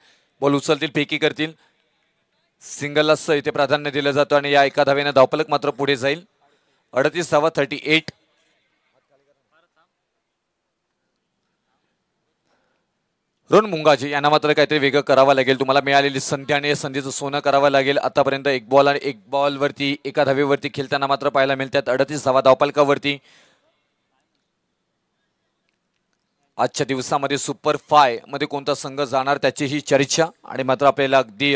बॉल उचलतील, फेकी करतील. सिंगललाच इथे प्राधान्य दिलं जातं आणि या एका धावेने धावफलक मात्र पुढे जाईल. 38 धावा 38. रोहन मुंगाजी यांना मात्र काहीतरी वेगळं करावं लागेल. तुम्हाला मिळालेली संधी आणि या संधीचं सोनं करावं लागेल. आतापर्यंत एक बॉल आणि एक बॉलवरती एका धावेवरती खेळताना मात्र पाहायला मिळतात. 38 धावा धावफलकावरती. आजच्या दिवसामध्ये सुपर 5 मध्ये कोणता संघ जाणार त्याची ही चर्चा आणि मात्र आपल्याला अगदी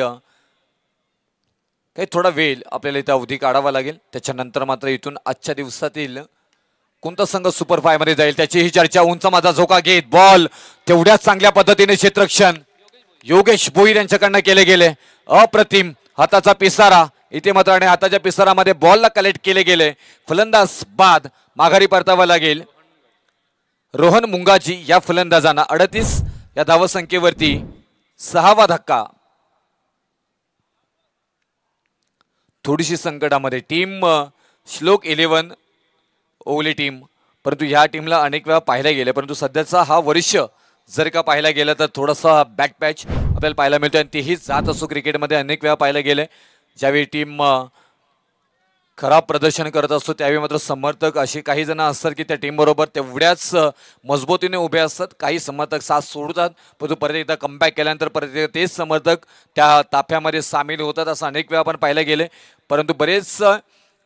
काही थोडा वेळ आपल्याला इथं अवधी काढावा लागेल. त्याच्यानंतर मात्र इथून आजच्या दिवसातील कोणता संघ सुपर 5 मध्ये जाईल त्याची ही चर्चा. उंच माझा झोका घेत बॉल तेवढ्याच चांगल्या पद्धतीने क्षेत्ररक्षण योगेश भोईर यांच्याकडनं केले गेले. अप्रतिम हाताचा पिसारा इथे मात्र आणि हाताच्या पिसारामध्ये बॉलला कलेक्ट केले गेले. फलंदाज बाद माघारी परतावा लागेल. रोहन मुंगाजी या फलंदाजांना 38 या धावसंख्येवरती 6वा धक्का. थोडीशी संकटामध्ये टीम श्लोक 11 ओवली टीम, परंतु ह्या टीमला अनेक वेळा पाहायला गेले, परंतु सध्याचा हा वर्ष जर का पाहायला गेला तर थोडासा बॅक पॅच आपल्याला पाहायला मिळतो आणि तेही जात असो क्रिकेटमध्ये अनेक वेळा पाहायला गेले. ज्यावेळी टीम खराब प्रदर्शन करत असतो त्यावेळी मात्र समर्थक असे काही जण असतात की त्या टीम बरोबर तेवढ्याच मजबूतीने उभे असतात. काही समर्थक साथ सोडतात, परंतु परत एकदा कमबॅक केल्यानंतर परत एकदा तेच समर्थक त्या ताफ्यामध्ये सामील होतात. असं अनेक वेळा आपण पाहायला गेले, परंतु बरेच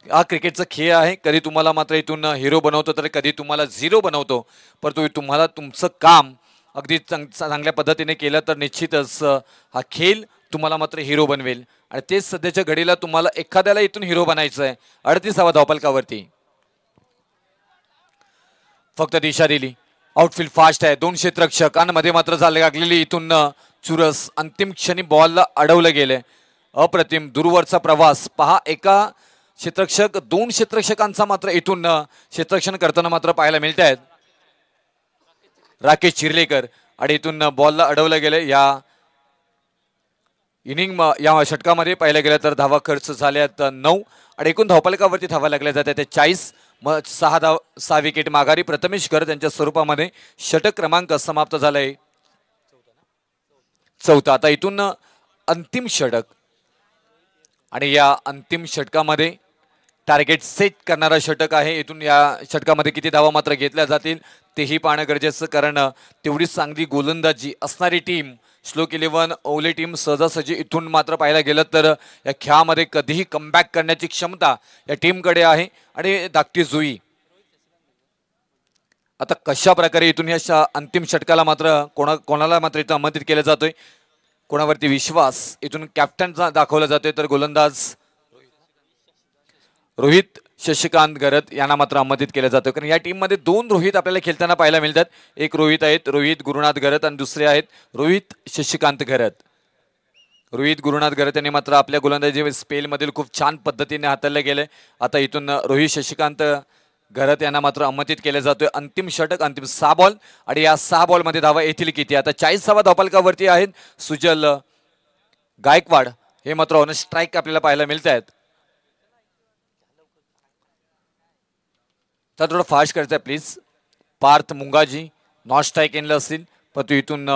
हा क्रिकेटचा खेळ आहे. कधी तुम्हाला मात्र इथून हिरो बनवतो तर कधी तुम्हाला झिरो बनवतो, परंतु तुम्हाला तुमचं काम अगदी चांगल्या पद्धतीने केलं तर निश्चितच हा खेळ तुम्हाला मात्र हिरो बनवेल आणि तेच सध्याच्या घडीला तुम्हाला एखाद्याला इथून हिरो बनायचं आहे. 38वा धावफलकावरती फक्त दिशा दिली. आउटफील्ड फास्ट आहे, 2 क्षेत्ररक्षकांमध्ये मात्र झाले लागलेली इथून चुरस. अंतिम क्षणी बॉलला अडवलं गेले. अप्रतिम दूरवरचा प्रवास पहा. एका क्षेत्ररक्षक 2 क्षेत्ररक्षकांचा मात्र इथून क्षेत्ररक्षण करताना मात्र पाहायला मिळत आहेत. राकेश चिर्लेकर आणि इथून बॉलला अडवलं गेलं. या इनिंग या षटकामध्ये पाहिलं गेलं तर धावा खर्च झाल्यात 9 आणि एकूण धावफलकावरती धावा लागल्या जातात ते 40. मग 6 विकेट माघारी प्रथमेश करत यांच्या स्वरूपामध्ये षटक क्रमांक समाप्त झालाय 4. आता इथून अंतिम षटक आणि या अंतिम षटकामध्ये टार्गेट सेट करणारा षटक आहे. इथून या षटकामध्ये किती धावा मात्र घेतल्या जातील तेही पाहणं गरजेचं, कारण तेवढीच चांगली गोलंदाजी असणारी टीम श्लोक 11 ओवले टीम सहजासहजी इथून मात्र पाहायला गेलं तर या खेळामध्ये कधीही कमबॅक करण्याची क्षमता या टीमकडे आहे आणि धाकटी जुई. आता कशा प्रकारे इथून या अंतिम षटकाला मात्र कोणाला मात्र इथं आमंत्रित केलं जातोय, कोणावरती विश्वास इथून कॅप्टनचा दाखवला जातोय, तर गोलंदाज रोहित शशिकांत घरत यांना मात्र आमंत्रित केलं जातं. कारण या टीममध्ये 2 रोहित आपल्याला खेळताना पाहायला मिळतात. एक रोहित आहेत रोहित गुरुनाथ घरत आणि दुसरे आहेत रोहित शशिकांत घरत. रोहित गुरुनाथ घरत यांनी मात्र आपल्या गोलंदाजी स्पेलमधील खूप छान पद्धतीने हाताळलं गेलंय. आता इथून रोहित शशिकांत घरत यांना मात्र आमंत्रित केलं जातोय. अंतिम षटक, अंतिम 6 बॉल आणि या 6 बॉलमध्ये धावा येतील किती. आता 40 धावफलकावरती आहेत सुजल गायकवाड, हे मात्र ऑन स्ट्राईक आपल्याला पाहायला मिळत आहेत. तर थोडं फास्ट करायचं आहे please. Parth Mungaji non strike एनला असतील, पण तू इथून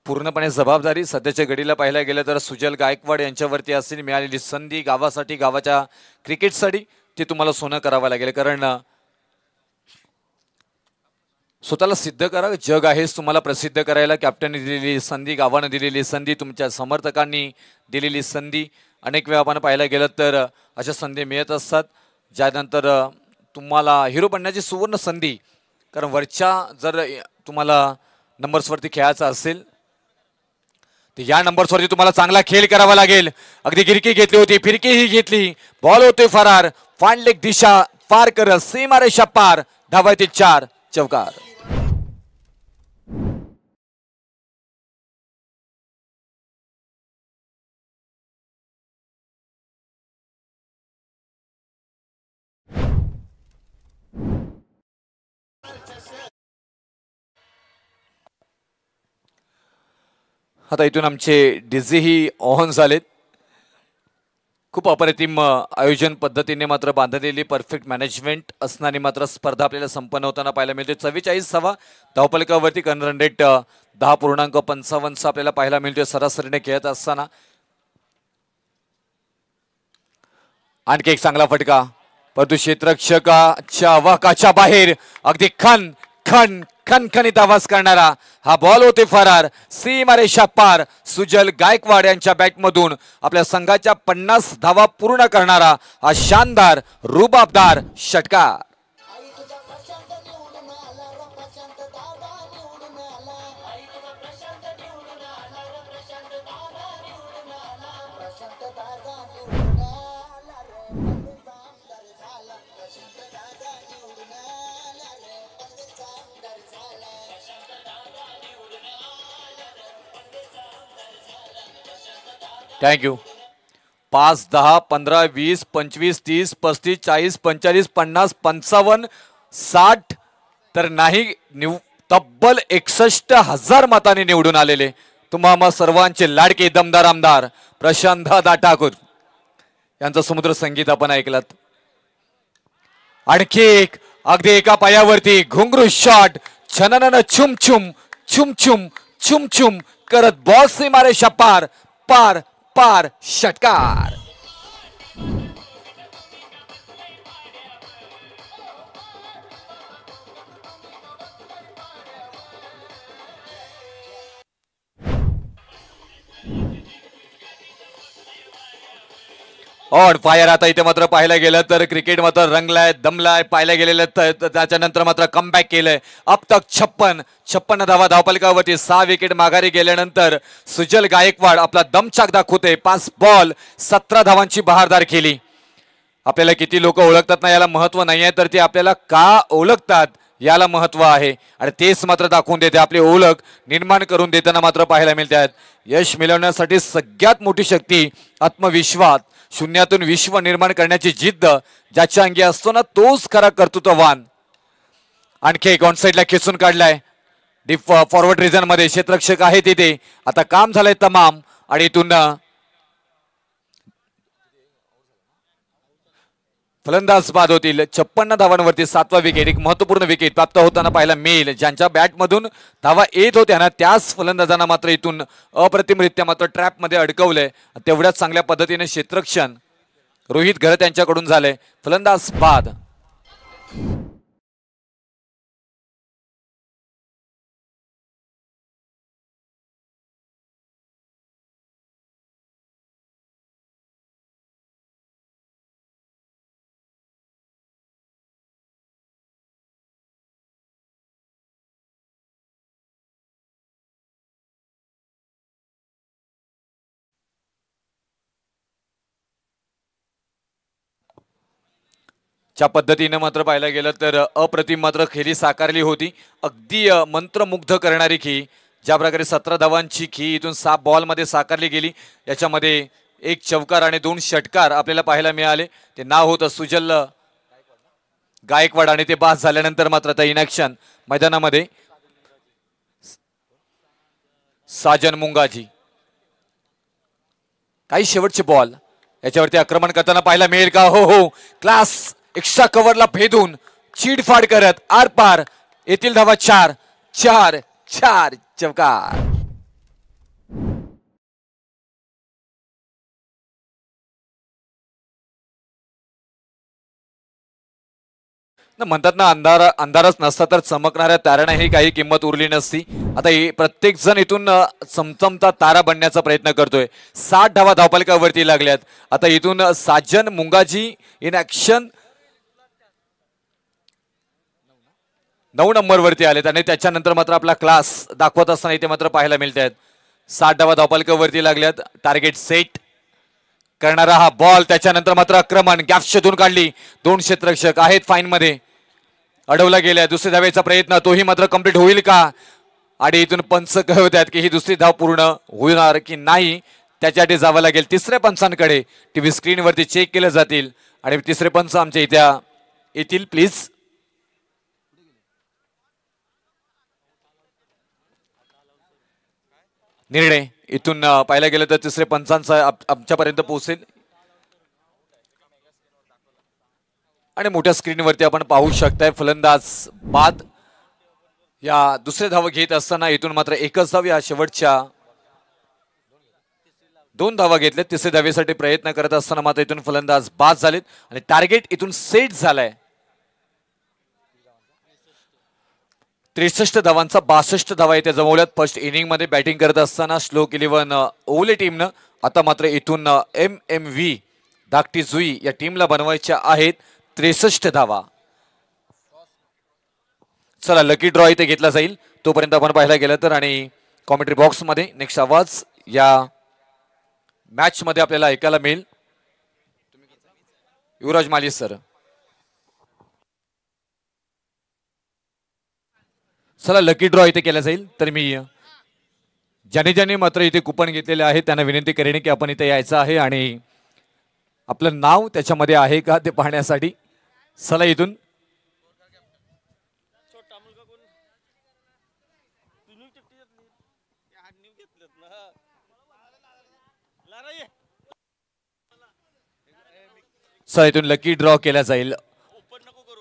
पूर्णपणे जबाबदारी सध्याच्या घडीला पाहायला गेलं तर सुजल गायकवाड यांच्यावरती असेल. मिळालेली संधी गावासाठी, गावाच्या क्रिकेटसाठी ते तुम्हाला सोनं करावं लागेल, कारण स्वतःला सिद्ध करा. जग आहेच तुम्हाला प्रसिद्ध करायला. कॅप्टनने दिलेली संधी, गावानं दिलेली संधी, तुमच्या समर्थकांनी दिलेली संधी, अनेक वेळा आपण पाहायला गेलं तर अशा संधी मिळत असतात ज्यानंतर तुम्हाला हिरो बनण्याची सुवर्ण संधी. कारण वरच्या जर तुम्हाला नंबर्सवरती खेळायचं असेल तर या नंबर्सवरती तुम्हाला चांगला खेळ करावा लागेल. अगदी गिरकी घेतली होती, फिरकीही घेतली, बॉल होतोय फरार, फांडलेक दिशा पार करत सीमारेषा पार, धावायतील 4 चौकार. आता इथून आमचे डीजेही ऑन झालेत. खूप अप्रतिम आयोजन पद्धतीने मात्र बांधलेली परफेक्ट मॅनेजमेंट असणारी मात्र स्पर्धा आपल्याला संपन्न होताना पाहायला मिळते. 44 धावफलकावरती रन रेट 10.55 आपल्याला पाहायला मिळतोय सरासरीने खेळत असताना. आणखी एक चांगला फटका, परंतु क्षेत्ररक्षकाच्या वाकाच्या बाहेर अगदी खणखणीत आवाज करणारा हा बॉल होते फरार, सीमारेषा पार. सुजल गायकवाड यांच्या बॅटमधून आपल्या संघाच्या 50 धावा पूर्ण करणारा हा शानदार रुबाबदार षटकार. थँक्यू. 5, 10, 15, 20, 25, 30, 35, 40, 45, 50, 55, 60 तर नाही, तब्बल 61,000 मतांनी निवडून आलेले तुम्हा सर्वांचे लाडके दमदार आमदार प्रशांत दादा ठाकूर यांचं समुद्र संगीत आपण ऐकलात. आणखी एक अगदी एका पायावरती घुंगरू शॉट, छननन छुम छुम छुम छुम छुम छुम करत बॉल सीमारेषा पार पार पार षटकार. On fire. आता इथे मात्र पाहायला गेलं तर क्रिकेट मात्र रंगलाय, दमलाय, पाहायला गेलेलं त्याच्यानंतर मात्र कमबॅक केलंय. अब तक 56 धावा धावफलकावरती 6 विकेट माघारी गेल्यानंतर सुजल गायकवाड आपला दमछाक दाखवते. 5 बॉल 17 धावांची बहारदार केली. आपल्याला किती लोक ओळखतात ना याला महत्व नाही आहे, तर ते आपल्याला का ओळखतात याला महत्व आहे आणि तेच मात्र दाखवून देते. आपली ओळख निर्माण करून देताना मात्र पाहायला मिळतात. यश मिळवण्यासाठी सगळ्यात मोठी शक्ती आत्मविश्वास. शून्यातून विश्व निर्माण करण्याची जिद्द ज्याच्या अंगी असतो ना तोच खरा कर्तृत्ववान. आणखी एक ऑन साईडला खेचून काढलाय डीप फॉरवर्ड रिजन मध्ये क्षेत्ररक्षक आहे तिथे. आता काम झालंय तमाम आणि इथून फलंदाज बाद होतील. 56 धावांवरती 7वा विकेट. एक महत्वपूर्ण विकेट प्राप्त होताना पाहायला मिळेल. ज्यांच्या बॅटमधून धावा येत होत्या ना त्याच फलंदाजांना मात्र इथून अप्रतिमरित्या मात्र ट्रॅप मध्ये अडकवलंय. तेवढ्याच चांगल्या पद्धतीने क्षेत्ररक्षण रोहित घरत यांच्याकडून झालंय. फलंदाज बाद. ज्या पद्धतीने मात्र पाहायला गेलं तर अप्रतिम मात्र खेळी साकारली होती. अगदी मंत्रमुग्ध करणारी खेळी. ज्या प्रकारे 17 धावांची खेळी इथून 7 बॉलमध्ये साकारली गेली. याच्यामध्ये 1 चौकार आणि 2 षटकार आपल्याला पाहायला मिळाले. ते नाव होतं सुजल गायकवाड आणि ते बाद झाल्यानंतर मात्र आता इनॅक्शन मैदानामध्ये साजन मुंगाजी. काही शेवटचे बॉल याच्यावरती आक्रमण करताना पाहायला मिळेल का? हो हो, क्लास एक्स्ट्रा कव्हरला भेदून चीडफाड करत आर पार. येथील धावा 4 4 4 चौकार. म्हणतात ना अंधारच नसता तर चमकणाऱ्या ताऱ्यांना ही काही किंमत उरली नसती. आता प्रत्येक जण इथून चमचमता तारा बनण्याचा प्रयत्न करतोय. 60 धावा धावफलकावरती लागल्यात. आता इथून साजन मुंगाजी इन ऍक्शन 9 नंबरवरती आलेत आणि त्याच्यानंतर मात्र आपला क्लास दाखवत असताना इथे मात्र पाहायला मिळत आहेत. 60 धावा धावफलकावरती लागल्यात. टार्गेट सेट करणारा हा बॉल. त्याच्यानंतर मात्र आक्रमण गॅप शोधून काढली. 2 क्षेत्ररक्षक आहेत फाईन मध्ये. अडवला गेल्या. दुसरी धावेचा प्रयत्न तोही मात्र कंप्लीट होईल का? आणि इथून पंच कळवतात की ही दुसरी धाव पूर्ण होणार की नाही. त्याच्यासाठी जावं लागेल तिसऱ्या पंचांकडे. टीव्ही स्क्रीनवरती चेक केले जातील आणि तिसरे पंच आमच्या इथे येतील प्लीज. निर्णय इथून पाहायला गेलं तर तिसरे पंचांचा आमच्यापर्यंत पोहोचेल आणि मोठ्या स्क्रीनवरती आपण पाहू शकताय फलंदाज बाद. या दुसरे धाव घेत असताना इथून मात्र एकच धाव. या शेवटच्या 2 धावा घेतल्या. तिसऱ्या धावेसाठी प्रयत्न करत असताना मात्र इथून फलंदाज बाद झालेत आणि टार्गेट इथून सेट झालाय. 63 धावांचा 62 धावा इथे जमवल्यात. फर्स्ट इनिंग मध्ये बॅटिंग करत असताना श्लोक 11 ओवले टीमनं. आता मात्र इथून MMV धाकटी जुई या टीमला बनवायच्या आहेत 63 धावा. चला लकी ड्रॉ इथे घेतला जाईल. तोपर्यंत आपण पाहायला गेलं तर आणि कॉमेंट्री बॉक्स मध्ये नेक्स्ट आवाज या मॅच मध्ये आपल्याला ऐकायला मिळेल. युवराज माली सर. चला लकी ड्रॉ इथे केला जाईल. तर मी ज्याने ज्याने मात्र इथे कुपन घेतलेले आहे त्यांना विनंती करेन की आपण इथे यायचं आहे आणि आपलं नाव त्याच्यामध्ये आहे का ते पाहण्यासाठी. चला इथून चला इथून लकी ड्रॉ केला जाईल.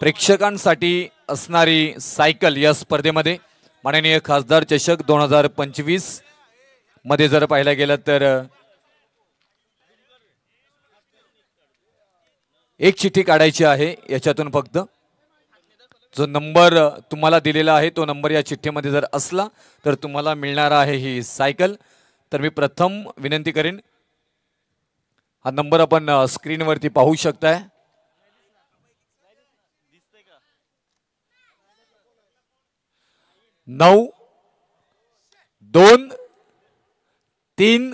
प्रेक्षकांसाठी असणारी सायकल या स्पर्धेमध्ये माननीय खासदार चषक 2025 मध्ये जर पाहायला गेलं तर एक चिठ्ठी काढायची आहे. याच्यातून फक्त जो नंबर तुम्हाला दिलेला आहे तो नंबर या चिठ्ठीमध्ये जर असला तर तुम्हाला मिळणार आहे ही सायकल. तर मी प्रथम विनंती करेन, हा नंबर आपण स्क्रीनवरती पाहू शकताय. 9 2 3.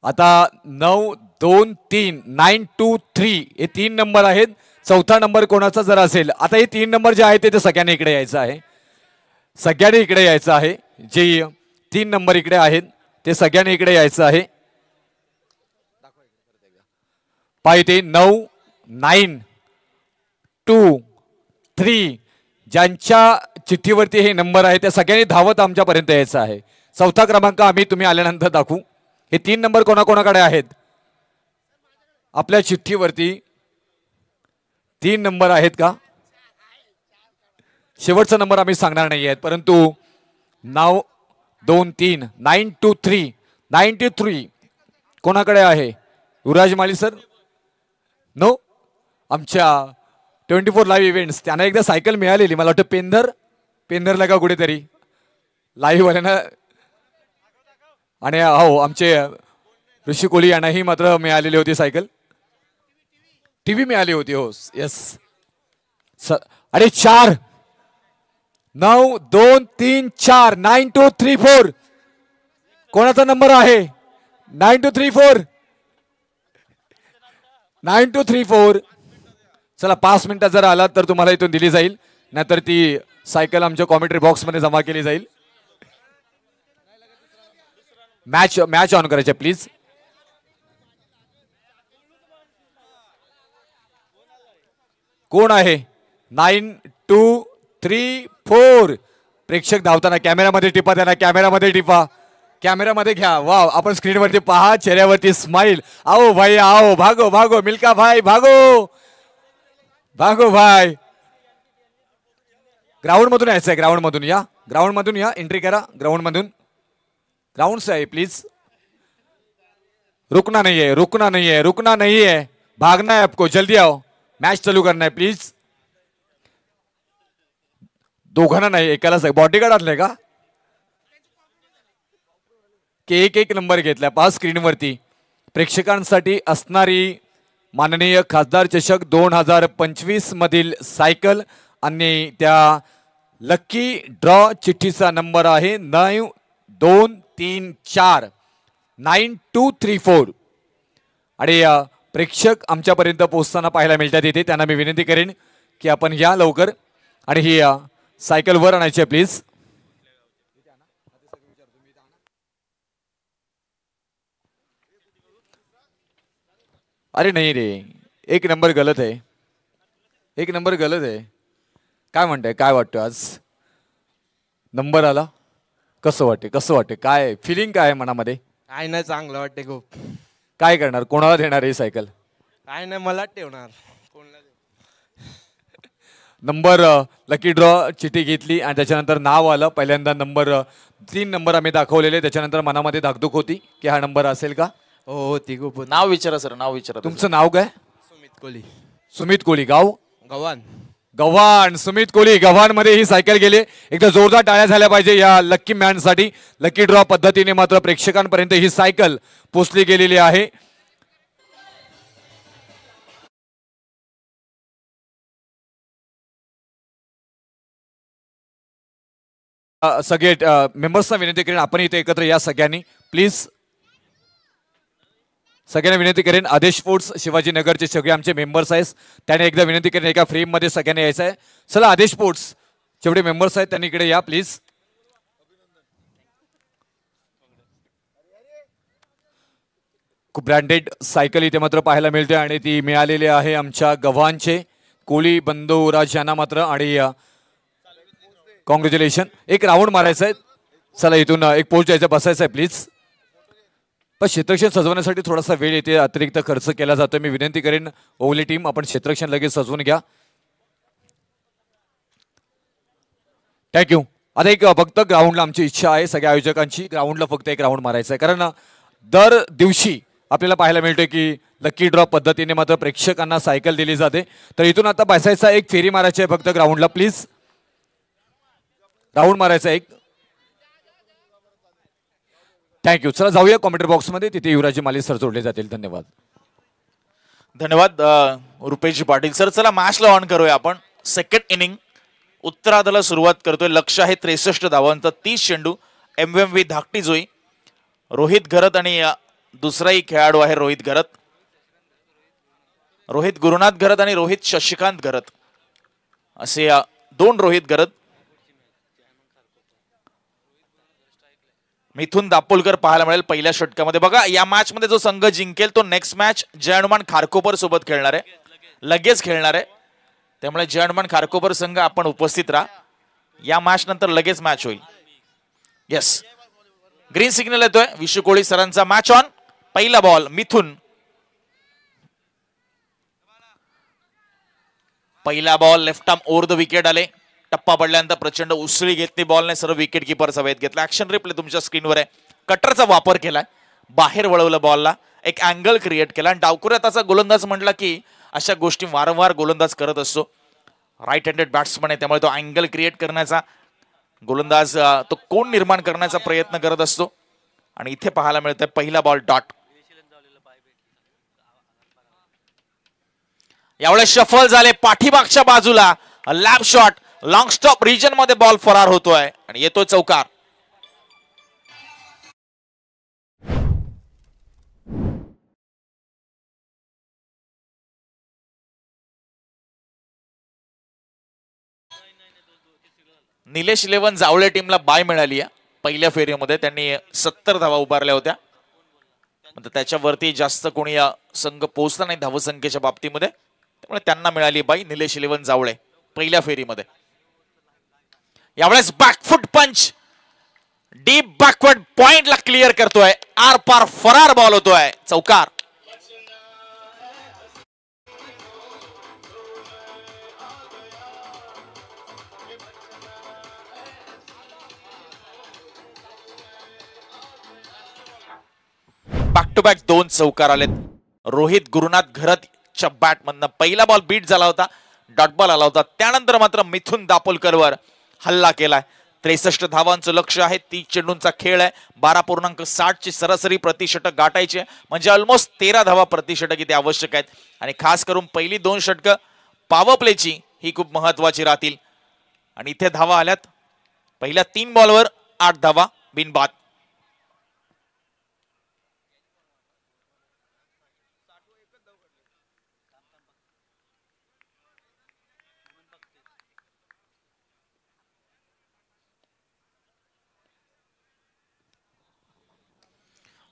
आता 9 2 3 923 हे 3 नंबर आहेत. चौथा नंबर कोणाचा जर असेल, आता हे 3 नंबर जे आहेत ते सगळ्यांनी इकडे यायचं आहे. सगळ्यांनी इकडे यायचं आहे. जे 3 नंबर इकडे आहेत ते सगळ्यांनी इकडे यायचं आहे. पाहिजे 9, 9, 2, 3 ज्यांच्या चिठ्ठीवरती हे नंबर आहे त्या सगळ्यांनी धावत आमच्यापर्यंत यायचं आहे. चौथा क्रमांक आम्ही तुम्ही आल्यानंतर दाखवू. हे 3 नंबर कोणाकोणाकडे आहेत? आपल्या चिठ्ठीवरती 3 नंबर आहेत का? शेवटचा नंबर आम्ही सांगणार नाही आहेत, परंतु 9, 2, 3, 9, 2, 3, 93 कोणाकडे आहे? युवराज माली सर. नो, आमच्या 24 लाईव्ह इव्हेंट्स त्यांना एकदा सायकल मिळालेली, मला वाटतं पेंधरला का कुठेतरी लाईव्ह वाल्यांना. आणि हो, आमचे ऋषी कोहली यांनाही मात्र मिळालेली होती सायकल. टीव्ही मिळाली होती. हो येस सर. अरे 4, 9, 2, 3, 4, 9, 2, 3, 4 कोणाचा नंबर आहे? 9, 2, 3, 4 9, 2, 3, 4. चला 5 मिनिटात जर आलात तर तुम्हाला इथून दिली जाईल, नाहीतर ती सायकल आमच्या कॉमेंट्री बॉक्स मध्ये जमा केली जाईल. मॅच ऑन करायचे प्लीज. कोण आहे? 9, 2, 3, 4 प्रेक्षक धावताना कॅमेरामध्ये टिपा, त्यांना कॅमेरामध्ये टिपा, कॅमेरामध्ये घ्या. वाव, आपण स्क्रीनवरती पहा, चेहऱ्यावरती स्माइल. आओ भाई आओ, भागो भागो मिल्का भाई, भागो भागो भाई. ग्राउंड मधून यायचंय, ग्राउंड मधून या, ग्राउंड मधून या, एंट्री करा ग्राउंड मधून. ग्राउंड से आहे प्लीज. रुकना नहीं है, रुकना नहीं है, रुकना नहीं है, भागना है आपको, जल्दी आओ, मैच चालू करना है प्लीज. दोघांना नाही, एकालाच आहे. बॉडीगार्ड आणले का? की एक नंबर घेतलाय. 5 स्क्रीनवरती प्रेक्षकांसाठी असणारी माननीय खासदार चषक 2025 मधील सायकल आणि त्या लकी ड्रॉ चिठ्ठीचा नंबर आहे 9, 2, 3, 4 9, 2, 3, 4. आणि प्रेक्षक आमच्यापर्यंत पोहोचताना पाहायला मिळतात इथे. त्यांना मी विनंती करेन की आपण या लवकर आणि ही सायकल वर आणायची आहे प्लीज. अरे नहीं रे, 1 नंबर गलत आहे, 1 नंबर गलत आहे. काय म्हणताय, काय वाटतं आज नंबर आला? कसं वाटते, काय फिलिंग काय आहे मनामध्ये? काय नाही, चांगलं वाटते खूप. काय करणार, कोणाला देणार ही सायकल? काय नाही, मला ठेवणार. कोणाला नंबर लकी ड्रॉ चिठ्ठी घेतली आणि त्याच्यानंतर नाव आलं. पहिल्यांदा 3 नंबर आम्ही दाखवलेले, त्याच्यानंतर मनामध्ये धाकधूक होती की हा नंबर असेल का? हो ती खूप. नाव विचारा सर, नाव विचारा. तुमचं नाव काय? सुमित कोहली. सुमित कोहली. गाव? गव्हाण. गव्हाण. सुमित कोहली गव्हाण मध्ये ही सायकल गेली. एकदा जोरदार टाळ्या झाल्या पाहिजे या लकी मॅन साठी. लकी ड्रॉ पद्धतीने मात्र प्रेक्षकांपर्यंत ही सायकल पोचली गेलेली आहे. सगळे मेंबर्सना विनंती करेन आपण इथे एकत्र या सगळ्यांनी प्लीज. सगळ्यांना विनंती करेन. आदेश स्पोर्ट्स शिवाजीनगरचे सगळे आमचे मेंबर्स आहेत, त्याने एकदा विनंती करेन एका फ्रेम मध्ये सगळ्यांनी यायचं आहे. चला आदेश स्पोर्ट्स जेवढे मेंबर्स आहेत त्यांनी इकडे या प्लीज. खूप ब्रँडेड सायकल इथे मात्र पाहायला मिळते आणि ती मिळालेली आहे आमच्या गव्हाणचे कोहली बंधू राज यांना मात्र. आणि कॉंग्रॅच्युलेशन. एक राऊंड मारायचा आहे. चला इथून एक पोस्ट द्यायचा, बसायचं आहे प्लीज. पण क्षेत्रक्षण सजवण्यासाठी थोडासा वेळ येते, अतिरिक्त खर्च केला जातो. मी विनंती करेन ओवली टीम आपण क्षेत्रक्षण लगेच सजवून घ्या. थँक्यू. आता एक फक्त ग्राउंडला आमची इच्छा आहे सगळ्या आयोजकांची, ग्राउंडला फक्त एक राऊंड मारायचा आहे. कारण दर दिवशी आपल्याला पाहायला मिळतोय की लकी ड्रॉ पद्धतीने मात्र प्रेक्षकांना सायकल दिली जाते. तर इथून आता बसायचा, एक फेरी मारायची आहे फक्त ग्राउंडला प्लीज. राऊंड मारायचा एक. थँक्यू. चला जाऊया कॉमेंट्री बॉक्स मध्ये, तिथे युवराजी माली सर जोडले जातील. धन्यवाद. धन्यवाद रुपेशजी पाटील सर. चला मॅचला ऑन करूया आपण. सेकंड इनिंग उत्तरार्धाला सुरुवात करतोय. लक्ष आहे 63 धावांचा, 30 चेंडू. MVMV धाकटी जोई रोहित घरत आणि दुसराही खेळाडू आहे रोहित घरत, रोहित गुरुनाथ घरत आणि रोहित शशिकांत घरत, असे 2 रोहित घरत. मिथुन दापोलकर पाहायला मिळेल पहिल्या षटकामध्ये. बघा या मॅच मध्ये जो संघ जिंकेल तो नेक्स्ट मॅच जय हनुमान खारकोपर सोबत खेळणार आहे, लगेच खेळणार आहे. त्यामुळे जय हनुमान खारकोपर संघ आपण उपस्थित राहा. या मॅच नंतर लगेच मॅच होईल. येस, ग्रीन सिग्नल येतोय विशू कोळी सरांचा. Match on. पहिला बॉल मिथुन. पहिला ball left arm over the wicket आले. टप्पा पडल्यानंतर प्रचंड उसळी घेतली बॉलने, सर्व विकेट किपर सभेत घेतला. ऍक्शन रिप्ले तुमच्या स्क्रीनवर आहे. कटरचा वापर केलाय, बाहेर वळवलं बॉलला, एक अँगल क्रिएट केला. आणि डावखुऱ्यात असा गोलंदाज म्हटला की अशा गोष्टी वारंवार गोलंदाज करत असतो. राईट हँडेड बॅट्समन आहे, त्यामुळे तो अँगल क्रिएट करण्याचा गोलंदाज तो कोण निर्माण करण्याचा प्रयत्न करत असतो. आणि इथे पाहायला मिळतंय पहिला बॉल डॉट. यावेळेस शफल झाले पाठीमागच्या बाजूला, lap shot, long stop region मध्ये बॉल फरार होतोय आणि येतोय चौकार. निलेश 11 जावळे टीमला बाय मिळाली आहे. पहिल्या फेरीमध्ये त्यांनी 70 धावा उभारल्या होत्या. त्याच्यावरती जास्त कोणी संघ पोहोचला नाही धावसंख्येच्या बाबतीमध्ये, त्यामुळे त्यांना मिळाली बाई निलेश 11 जावळे पहिल्या फेरीमध्ये. यावेळेस बॅकफुट पंच, डीप बॅकवर्ड पॉइंटला क्लिअर करतोय, आर पार फरार बॉल होतोय, चौकार. बॅक टू बॅक 2 चौकार आलेत. रोहित गुरुनाथ घरतच्या बॅटमधनं पहिला बॉल बीट झाला होता, डॉट बॉल आला होता. त्यानंतर मात्र मिथुन दापोलकरवर हल्ला केलाय. 63 धावांचं लक्ष आहे. 30 चेंडूंचा खेळ आहे. 12.60 ची सरासरी प्रतिषटक गाठायची आहे, म्हणजे ऑलमोस्ट 13 धावा प्रतिषटक इथे आवश्यक आहेत. आणि खास करून पहिली 2 षटकं पॉवर प्लेची ही खूप महत्वाची राहतील. आणि इथे धावा आल्यात. पहिल्या 3 बॉलवर 8 धावा बिनबाद.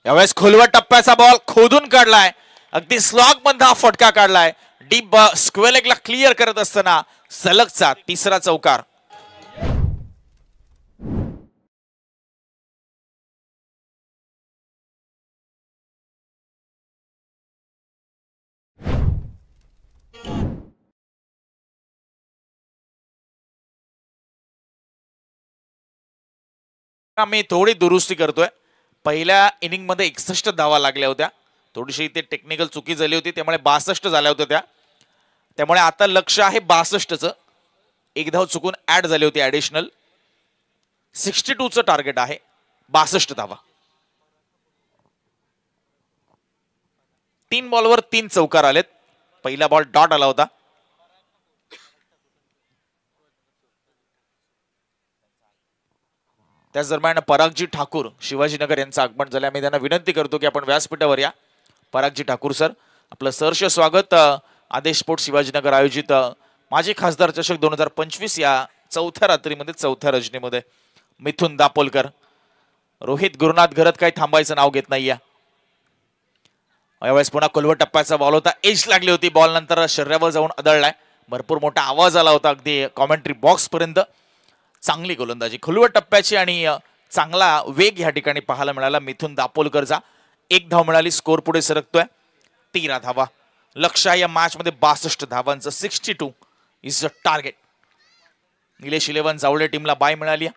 यावेळेस खोलवर टप्प्याचा बॉल खोदून काढलाय, अगदी स्लॉग मध्ये हा फटका काढलाय. डीप स्क्वेअर लेगला क्लिअर करत असताना सलगचा तिसरा चौकार. मी थोडी दुरुस्ती करतोय. पहिल्या इनिंग मध्ये 61 धावा लागल्या होत्या, थोडीशी इथे टेक्निकल चुकी झाली होती, त्यामुळे 62 झाल्या होत्या त्या. त्यामुळे आता लक्ष आहे 62चं. एक धाव चुकून ऍड झाली होती ऍडिशनल. 62चं टार्गेट आहे, 62 धावा. 3 बॉलवर 3 चौकार आलेत. पहिला बॉल डॉट आला होता. त्याच दरम्यान परागजी ठाकूर शिवाजीनगर यांचं आगमन झालं. मी त्यांना विनंती करतो की आपण व्यासपीठावर या. परागजी ठाकूर सर, आपलं सहर्ष स्वागत. आदेश स्पोर्ट्स शिवाजीनगर आयोजित माजी खासदार चषक 2025 या चौथ्या रात्रीमध्ये, चौथ्या रजनीमध्ये मिथुन दापोलकर, रोहित गुरुनाथ घरत काही थांबायचं नाव घेत नाहीये. यावेळेस पुन्हा खोलवर टप्प्याचा बॉल होता, एज लागली होती, बॉल नंतर शरीरावर जाऊन आदळलाय. भरपूर मोठा आवाज आला होता अगदी कॉमेंट्री बॉक्स पर्यंत. चांगली गोलंदाजी खोलवर टप्प्याची आणि चांगला वेग या ठिकाणी पाहायला मिळाला मिथुन दापोलकरचा. 1 धाव मिळाली, स्कोर पुढे सरकतोय 13 धावा. लक्ष आहे या मॅच मध्ये 62 धावांचं. 62 is the target. Nilesh 11 Jawale टीमला बाय मिळाली.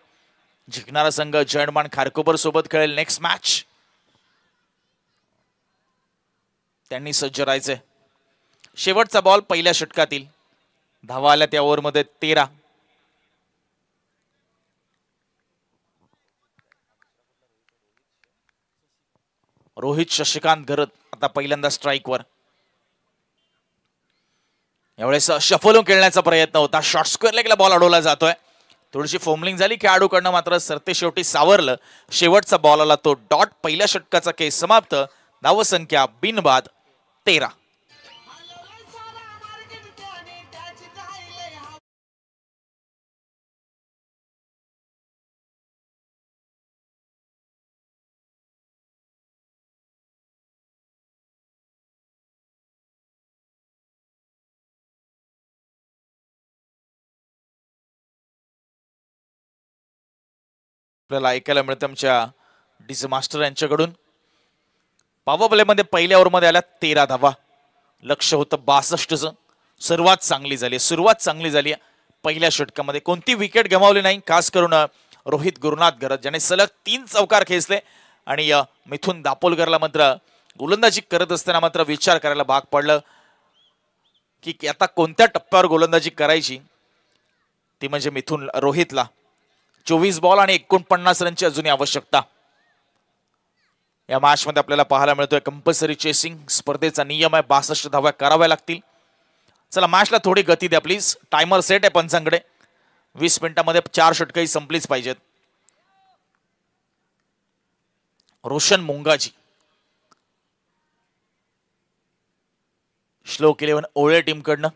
जिंकणारा संघ जय हनुमान खारकोपर सोबत खेळेल नेक्स्ट मॅच. त्यांनी सज्ज राहायचंय. शेवटचा बॉल पहिल्या षटकातील. धावा आल्या त्या ओव्हरमध्ये 13. रोहित शशिकांत घरत आता पहिल्यांदा स्ट्राईकवर. यावेळेस शफल खेळण्याचा प्रयत्न होता, शॉर्ट स्क्वेअर लेगला बॉल अडवला जातोय. थोडीशी फोमलिंग झाली खेळाडूकडनं, मात्र सरते शेवटी सावरलं. शेवटचा बॉल आला तो डॉट. पहिल्या षटकाचा केस समाप्त. धावसंख्या बिनबाद 13. आपल्याला ऐकायला मिळतं आमच्या डीजे मास्टर यांच्याकडून. पॉवर प्ले मध्ये पहिल्या ओव्हरमध्ये आल्या 13 धावा. लक्ष होतं 62चं. सुरुवात चांगली झाली पहिल्या षटकामध्ये. कोणती विकेट गमावली नाही. खास करून रोहित गुरुनाथ घरत ज्याने सलग 3 चौकार खेचले आणि मिथुन दापोलकरला मात्र गोलंदाजी करत असताना मात्र विचार करायला भाग पडलं की आता कोणत्या टप्प्यावर गोलंदाजी करायची. ती म्हणजे रोहितला 24 बॉल आणि 49 रनची अजूनही आवश्यकता. या मॅच मध्ये आपल्याला पाहायला मिळतोय कंपल्सरी चेसिंग. स्पर्धेचा नियम आहे 62 धावा कराव्या लागतील. चला मॅचला थोडी गती द्या प्लीज. टायमर सेट आहे पंचांकडे. 20 मिनिटांमध्ये 4 षटकही संपलीच पाहिजेत. रोशन मुंगाजी श्लोक 11 ओळे टीमकडनं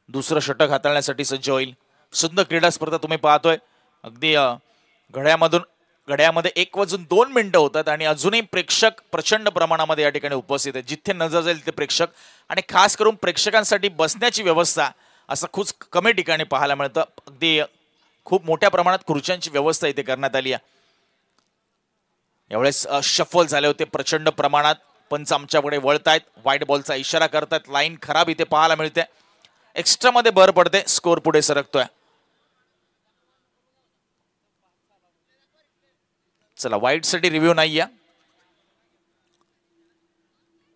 दुसरं षटक हाताळण्यासाठी सज्ज होईल. सुंदर क्रीडा स्पर्धा तुम्ही पाहतोय. अगदी घड्यामध्ये 1:02 होतात आणि अजूनही प्रेक्षक प्रचंड प्रमाणामध्ये या ठिकाणी उपस्थित आहेत. जिथे नजर जाईल तिथे प्रेक्षक आणि खास करून प्रेक्षकांसाठी बसण्याची व्यवस्था असं खूप कमी ठिकाणी पाहायला मिळतं. अगदी खूप मोठ्या प्रमाणात खुर्च्यांची व्यवस्था इथे करण्यात आली आहे. यावेळेस शफल झाले होते प्रचंड प्रमाणात. पंच आमच्याकडे वळतायत. व्हाईट बॉलचा इशारा करतायत. लाईन खराब इथे पाहायला मिळते. एक्स्ट्रा मध्ये भर पडते. स्कोर पुढे सरकतोय. चला वाईट साठी रिव्ह्यू नाही या.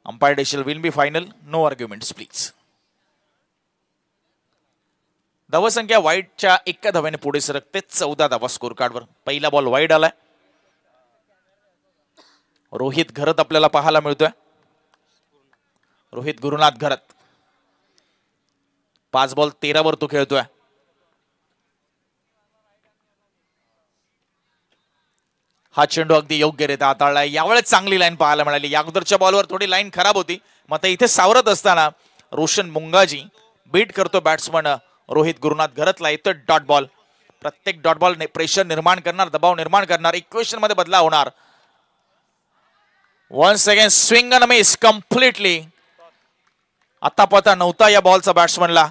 Umpire decision will be final. No arguments please. धावसंख्या वाईटच्या 1 धाव्याने पुढे सरकते. 14 धावा स्कोर कार्डवर. पहिला बॉल वाईड आलाय. रोहित घरत आपल्याला पाहायला मिळतोय. रोहित गुरुनाथ घरत 5 बॉल 13 वर तो खेळतोय. हा चेंडू अगदी योग्यरित्या हाताळलाय. यावेळेस चांगली लाईन पाहायला मिळाली. या अगोदरच्या बॉलवर थोडी लाईन खराब होती. मात्र इथे सावरत असताना रोशन मुंगाजी बीट करतो बॅट्समन रोहित गुरुनाथ घरतला. येतो डॉट बॉल. प्रत्येक डॉट बॉल प्रेशर निर्माण करणार, दबाव निर्माण करणार. इक्वेशन मध्ये बदलाव होणार. Once again swing and miss completely. आता पता नव्हता या बॉलचा बॅट्समनला.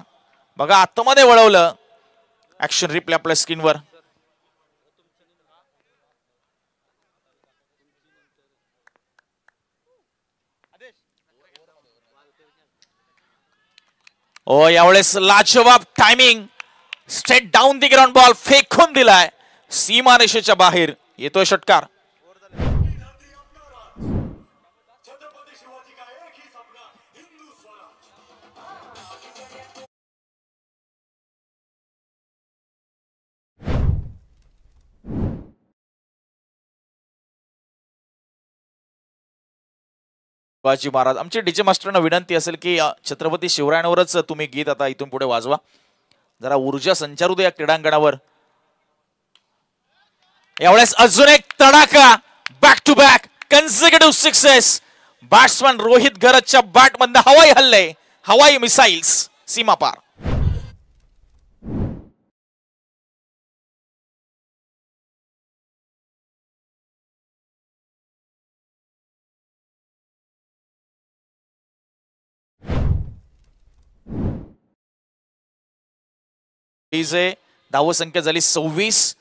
बघा आतमध्ये वळवलं. ऍक्शन रिप्ले आपल्या स्क्रीनवर. ओ यावेळेस लाजवाब timing. Straight down the ground ball फेकून दिलाय. सीमारेषेच्या बाहेर येतोय षटकार. शिवाजी महाराज. आमचे डीजे मास्टरना विनंती असेल की छत्रपती शिवरायांवरच तुम्ही गीत आता इथून पुढे वाजवा. जरा ऊर्जा संचारू दे या क्रीडांगणावर. यावेळेस अजून एक तडाखा. Back to back consecutive sixes. Batsman Rohit घरतच्या बॅट मधून हवाई हल्ले, हवाई मिसाइल्स सीमापार. धावसंख्या झाली 26.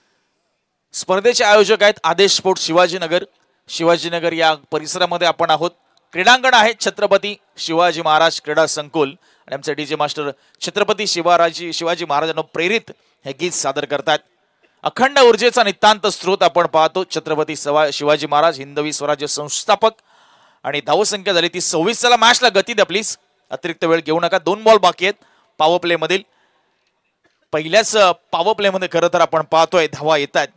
स्पर्धेचे आयोजक आहेत आदेश स्पोर्ट शिवाजीनगर. शिवाजीनगर या परिसरामध्ये आपण आहोत. क्रीडांगण आहे छत्रपती शिवाजी महाराज क्रीडा संकुल. आणि आमचे डीजे मास्टर छत्रपती शिवाजी महाराजांना प्रेरित हे गीत सादर करतात. अखंड ऊर्जेचा नितांत स्रोत आपण पाहतो. छत्रपती शिवाजी महाराज हिंदवी स्वराज्य संस्थापक. आणि धावसंख्या झाली ती 26. चला मॅचला गती द्या प्लीज. अतिरिक्त वेळ घेऊ नका. 2 बॉल बाकी आहेत पॉवर प्ले मधील. पहिल्याच पॉवर प्ले मध्ये खरं तर आपण पाहतोय धावा येत आहेत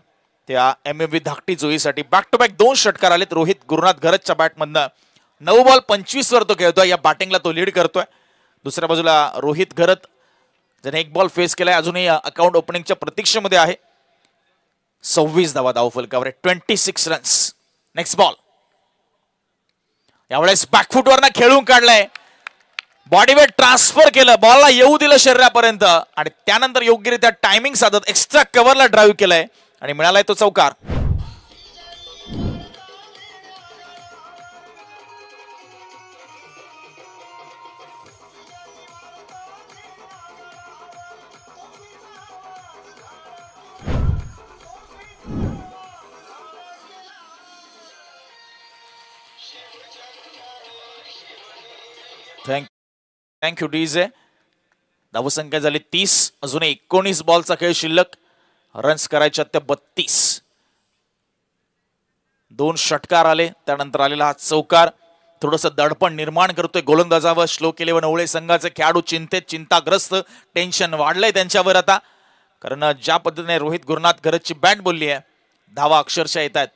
त्या MMV धाकटी जोईसाठी. बॅक टू बॅक 2 षटकार आलेत रोहित गुरुनाथ घरतच्या बॅटमधनं. 9 बॉल 25 वर तो खेळतोय. या बॅटिंगला तो लीड करतोय. दुसऱ्या बाजूला रोहित घरत ज्याने 1 बॉल फेस केलाय. अजूनही अकाउंट ओपनिंगच्या प्रतीक्षेमध्ये आहे. 26 धावा धावफलकावर. 26 रन्स. Next ball. यावेळेस बॅकफुटवरनं खेळून काढलाय. बॉडीवेट ट्रान्सफर केलं. बॉलला येऊ दिलं शरीरापर्यंत आणि त्यानंतर योग्यरित्या टायमिंग साधत एक्स्ट्रा कव्हरला ड्राईव्ह केलाय आणि मिळालाय तो चौकार. Thank you DJ. धावसंख्या झाली 30. अजून 19 बॉलचा खेळ शिल्लक. रन्स करायच्या त्या 32. 2 षटकार आले, त्यानंतर आलेला हा चौकार थोडंसं दडपण निर्माण करतोय गोलंदाजावर. श्लोक 11 ओवळे संघाचे खेळाडू चिंतेत, चिंताग्रस्त, टेन्शन वाढलंय त्यांच्यावर आता. कारण ज्या पद्धतीने रोहित गुरुनाथ घरची बॅट बोलली आहे, धावा अक्षरशः येत आहेत.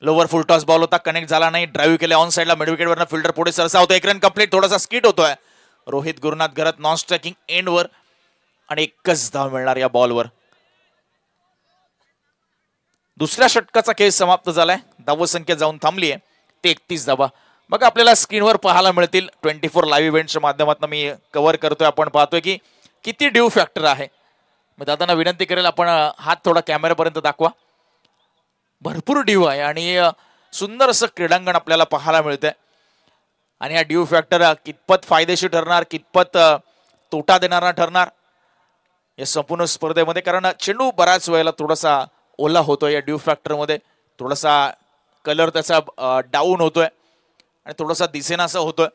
लोवर फुल टॉस बॉल होता, कनेक्ट झाला नाही. ड्राईव्ह केले ऑन साइडला, मिड विकेट वरनं फिल्डर पुढे सरसा होतो. 1 रन कंप्लीट. थोडासा स्किट होतोय रोहित गुरुनाथ घरात नॉन स्ट्रायकिंग एंडवर आणि 1च धाव मिळणार या बॉलवर. दुसऱ्या षटकाचा खेळ समाप्त झालाय. धावसंख्या जाऊन थांबली आहे ते 31 धावा. बघा आपल्याला स्क्रीनवर पाहायला मिळतील. 24 लाईव्ह इव्हेंटच्या माध्यमातून मी कव्हर करतोय. आपण पाहतोय की किती ड्यू फॅक्टर आहे. मी दादांना विनंती करेल, आपण हात थोडा कॅमेऱ्यापर्यंत दाखवा. भरपूर ड्यू आहे आणि सुंदर असं क्रीडांगण आपल्याला पाहायला मिळतंय. आणि हा ड्यू फॅक्टर कितपत फायदेशीर ठरणार, कितपत तोटा देणारा ठरणार या संपूर्ण स्पर्धेमध्ये. कारण चेंडू बऱ्याच वेळेला थोडासा ओला होतोय या ड्यू फॅक्टरमध्ये. थोडासा कलर त्याचा डाऊन होतोय आणि थोडासा दिसेनासा होतोय.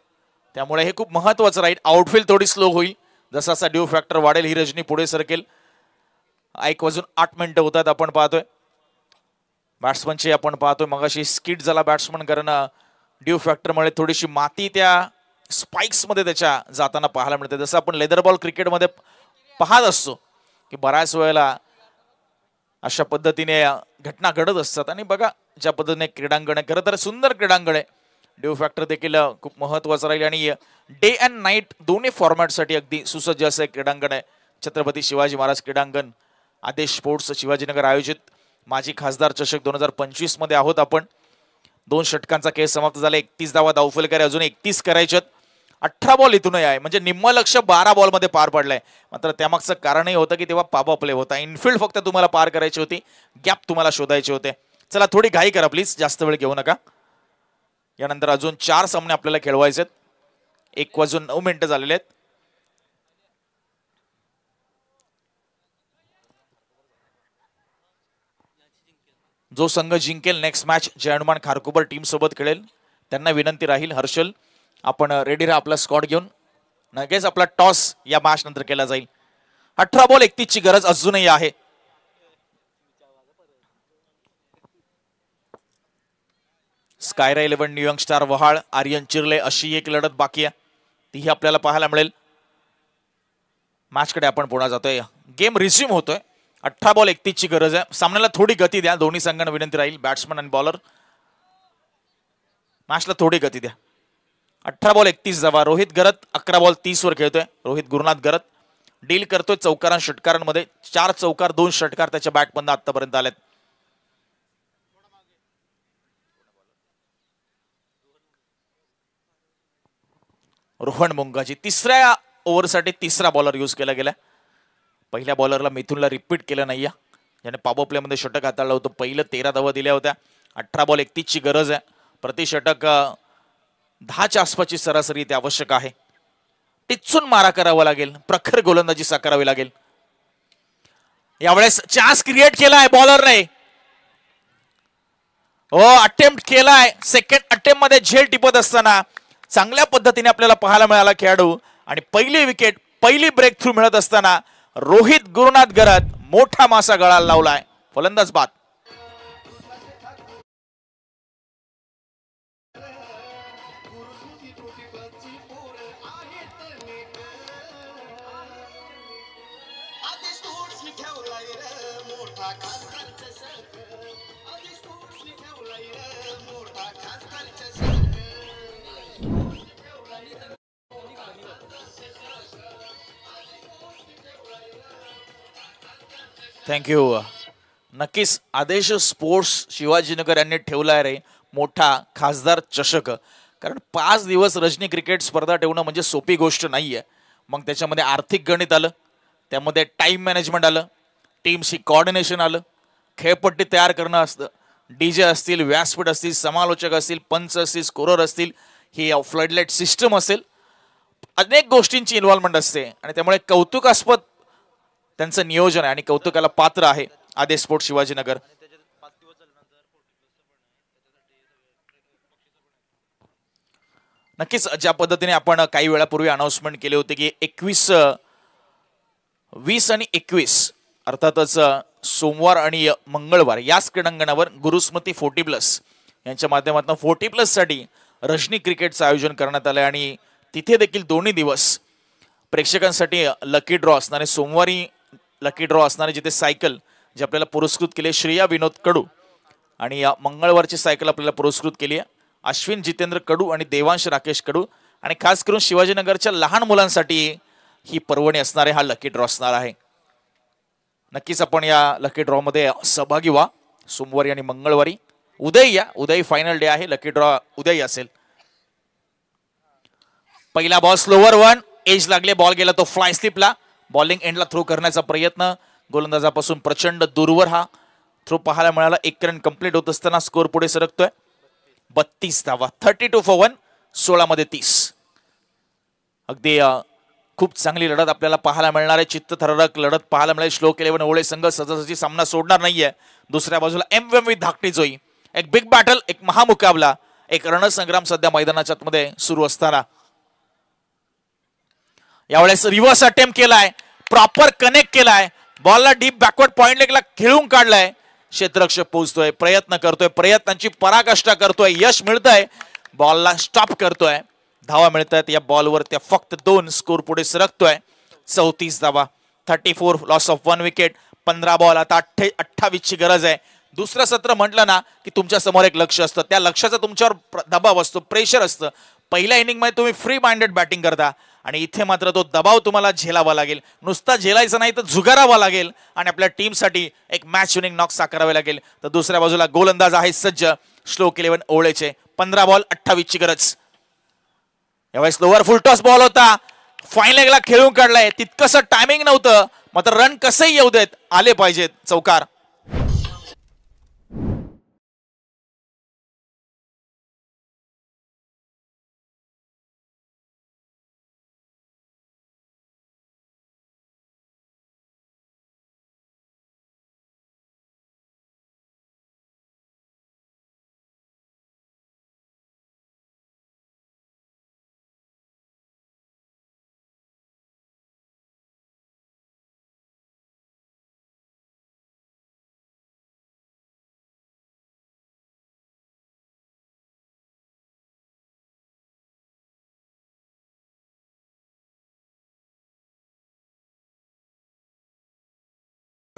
त्यामुळे हे खूप महत्वाचं राहील. आउटफील्ड थोडी स्लो होईल. जसा जसा ड्यू फॅक्टर वाढेल ही रजनी पुढे सरकेल. 1 वाजून 8 मिनिटं होतात. आपण पाहतोय बॅट्समनची, आपण पाहतोय मगाशी स्किट झाला बॅट्समन, कारण ड्यू फॅक्टरमुळे थोडीशी माती त्या स्पाइक्स मध्ये त्याच्या जाताना पाहायला मिळते. जसं आपण लेदर बॉल क्रिकेटमध्ये पाहत असतो की बऱ्याच वेळेला अशा पद्धतीने घटना घडत असतात. आणि बघा ज्या पद्धतीने क्रीडांगण आहे, खरं तर सुंदर क्रीडांगण आहे. ड्यू फॅक्टर देखील खूप महत्वाचं राहील आणि डे अँड नाईट दोन्ही फॉर्मॅटसाठी अगदी सुसज्ज असं क्रीडांगण आहे. छत्रपती शिवाजी महाराज क्रीडांगण, आदेश स्पोर्ट्स शिवाजीनगर आयोजित माजी खासदार चषक 2025 मध्ये आहोत आपण. 2 षटकांचा खेळ समाप्त झाला. 31 धावा धावफलक आहे, अजून 31 करायच्यात. 18 बॉल इथूनही आहे, म्हणजे निम्म लक्ष 12 बॉल मध्ये पार पडलंय. मात्र त्यामागचं कारणही होतं की तेव्हा पाबा प्ले होता. इनफिल्ड फक्त तुम्हाला पार करायची होती, गॅप तुम्हाला शोधायचे होते. चला थोडी घाई करा प्लीज, जास्त वेळ घेऊ नका. यानंतर अजून 4 सामने आपल्याला खेळवायचे आहेत. 1 वाजून 9 मिनिटं झालेले आहेत. जो संघ जिंकेल नेक्स्ट मॅच जय हनुमान खारकुबर टीम सोबत खेळेल. त्यांना विनंती राहील, हर्षल आपण रेडी राहा आपला स्कॉट घेऊन. नक्कीच आपला टॉस या मॅच नंतर केला जाईल. 18 बॉल 31 ची गरज अजूनही आहे. स्कायरा 11 new young star Vahal, Aryan चिर्ले अशी एक लढत बाकी आहे, तीही आपल्याला पाहायला मिळेल. मॅचकडे आपण पुन्हा जातोय. गेम रिझ्यूम होतोय. 18 बॉल 31 ची गरज आहे. सामन्याला थोडी गती द्या. दोन्ही संघांना विनंती राहील, बॅट्समन आणि बॉलर, मॅचला थोडी गती द्या. 18 बॉल 31 धावा. रोहित गरत 11 बॉल 30 वर खेळतोय. रोहित गुरुनाथ गरत डील करतोय चौकारां षटकारांमध्ये. 4 चौकार 2 षटकार त्याच्या बॅटमधून आतापर्यंत आलेत. रोहन मुंगाजी तिसऱ्या ओव्हरसाठी तिसरा बॉलर यूज केला गेला. पहिल्या बॉलरला मिथुनला रिपीट केलं नाही, ज्याने पॉवर प्लेमध्ये षटक हाताळलं होतं. पहिलं 13 धावा दिल्या होत्या. 18 बॉल 31 ची गरज आहे. प्रति षटक 10च्या आसपासची सरासरी ते आवश्यक आहे. टिचून मारा करावा लागेल, प्रखर गोलंदाजी साकारावी लागेल. यावेळेस चान्स क्रिएट केलाय बॉलरने. अटेम्प्ट केलाय. सेकंड अटेम्प्ट मध्ये झेल टिपत असताना चांगल्या पद्धतीने आपल्याला पाहायला मिळाला खेळाडू. आणि पहिली विकेट, पहिली ब्रेक थ्रू मिळत असताना रोहित गुरुनाथ गरत मोठा मासा गळाला लावलाय. फलंदाज बाद. थँक्यू. नक्कीच आदेश स्पोर्ट्स शिवाजीनगर यांनी ठेवलाय रे मोठा खासदार चषक. कारण 5 दिवस रजनी क्रिकेट स्पर्धा ठेवणं म्हणजे सोपी गोष्ट नाहीये. मग त्याच्यामध्ये आर्थिक गणित आलं, त्यामध्ये टाइम मॅनेजमेंट आलं, टीमशी कोऑर्डिनेशन आलं, खेळपट्टी तयार करणं असतं, डीजे असतील, व्यासपीठ असतील, समालोचक असतील, पंच असतील, स्कोरर असतील, ही फ्लडलाईट सिस्टम असेल, अनेक गोष्टींची इन्व्हॉल्वमेंट असते. आणि त्यामुळे कौतुकास्पद त्यांचं नियोजन आहे आणि कौतुकाला पात्र आहे आदेश स्पोर्ट्स शिवाजीनगर. नक्कीच ज्या पद्धतीने आपण काही वेळापूर्वी अनाउन्समेंट केले होते की 20 आणि 21 अर्थातच सोमवार आणि मंगळवार याच क्रीडांगणावर गुरुस्मृती 40+ यांच्या माध्यमातून 40+ साठी रजनी क्रिकेटचं आयोजन करण्यात आलं आणि तिथे देखील दोन्ही दिवस प्रेक्षकांसाठी लकी ड्रॉ असणारे, सोमवारी लकी ड्रॉ असणारे जिथे सायकल जे आपल्याला पुरस्कृत केले श्रेया विनोद कडू आणि या मंगळवारची सायकल आपल्याला पुरस्कृत केली आहे अश्विन जितेंद्र कडू आणि देवांश राकेश कडू आणि खास करून शिवाजीनगरच्या लहान मुलांसाठी ही पर्वणी असणारे हा लकी ड्रॉ असणार आहे. नक्कीच आपण या लकी ड्रॉ मध्ये सहभागी व्हा. सोमवारी आणि मंगळवारी उद्या या, उद्या फायनल डे आहे. लकी ड्रॉ उद्याही असेल. पहिला बॉल स्लोवर वन, एज लागले, बॉल गेला तो फ्लाय स्लिपला. बॉलिंग एंडला थ्रो करण्याचा प्रयत्न गोलंदाजापासून प्रचंड दूरवर हा थ्रो पाहायला मिळाला. 1 रन कंप्लीट होत असताना स्कोर पुढे सरकतोय 32 धावा. 32 for 1, 16 मध्ये 30. अगदी खूप चांगली लढत आपल्याला पाहायला मिळणार आहे. चित्तथरारक लढत पाहायला मिळेल. श्लोक 11 ओळे संघ सहजासहजी सामना सोडणार नाहीये. दुसऱ्या बाजूला एमएमव्ही धाकटी जोई. एक बिग बॅटल, एक महामुकाबला, एक रणसंग्राम सध्या मैदानाच्या मध्ये सुरू असताना यावेळेस रिव्हर्स अटेम्प्ट केलाय, प्रॉपर कनेक्ट केलाय, बॉलला डीप बॅकवर्ड पॉइंट लेगला खेळून काढलाय. क्षेत्ररक्षक पोहोचतोय, प्रयत्न करतोय, प्रयत्नांची पराकाष्ठा करतोय, यश मिळतंय, बॉलला स्टॉप करतोय, धावा मिळतात या बॉलवर त्या फक्त 2. स्कोर पुढे सरकतोय 34 धावा. 34 लॉस ऑफ 1 विकेट. 15 बॉल. आता 28 ची गरज आहे. दुसरं सत्र म्हटलं ना की तुमच्या समोर एक लक्ष असतं, त्या लक्षाचा तुमच्यावर दबाव असतो, प्रेशर असतं. पहिल्या इनिंग मध्ये तुम्ही फ्री माइंडेड बॅटिंग करता आणि इथे मात्र तो दबाव तुम्हाला झेलावा लागेल. नुसता झेलायचा नाही तर झुगारावा लागेल आणि आपल्या टीमसाठी एक मॅच विनिंग नॉक साकारावे लागेल. तर दुसऱ्या बाजूला गोलंदाज आहे सज्ज श्लोक 11 ओळेचे. 15 बॉल 28 ची गरज. यावेळेस लोअर फुलटॉस बॉल होता, फाईन लेगला खेळून काढलाय. तितकंसं टायमिंग नव्हतं, मात्र रन कसंही येऊ देत, आले पाहिजेत. चौकार.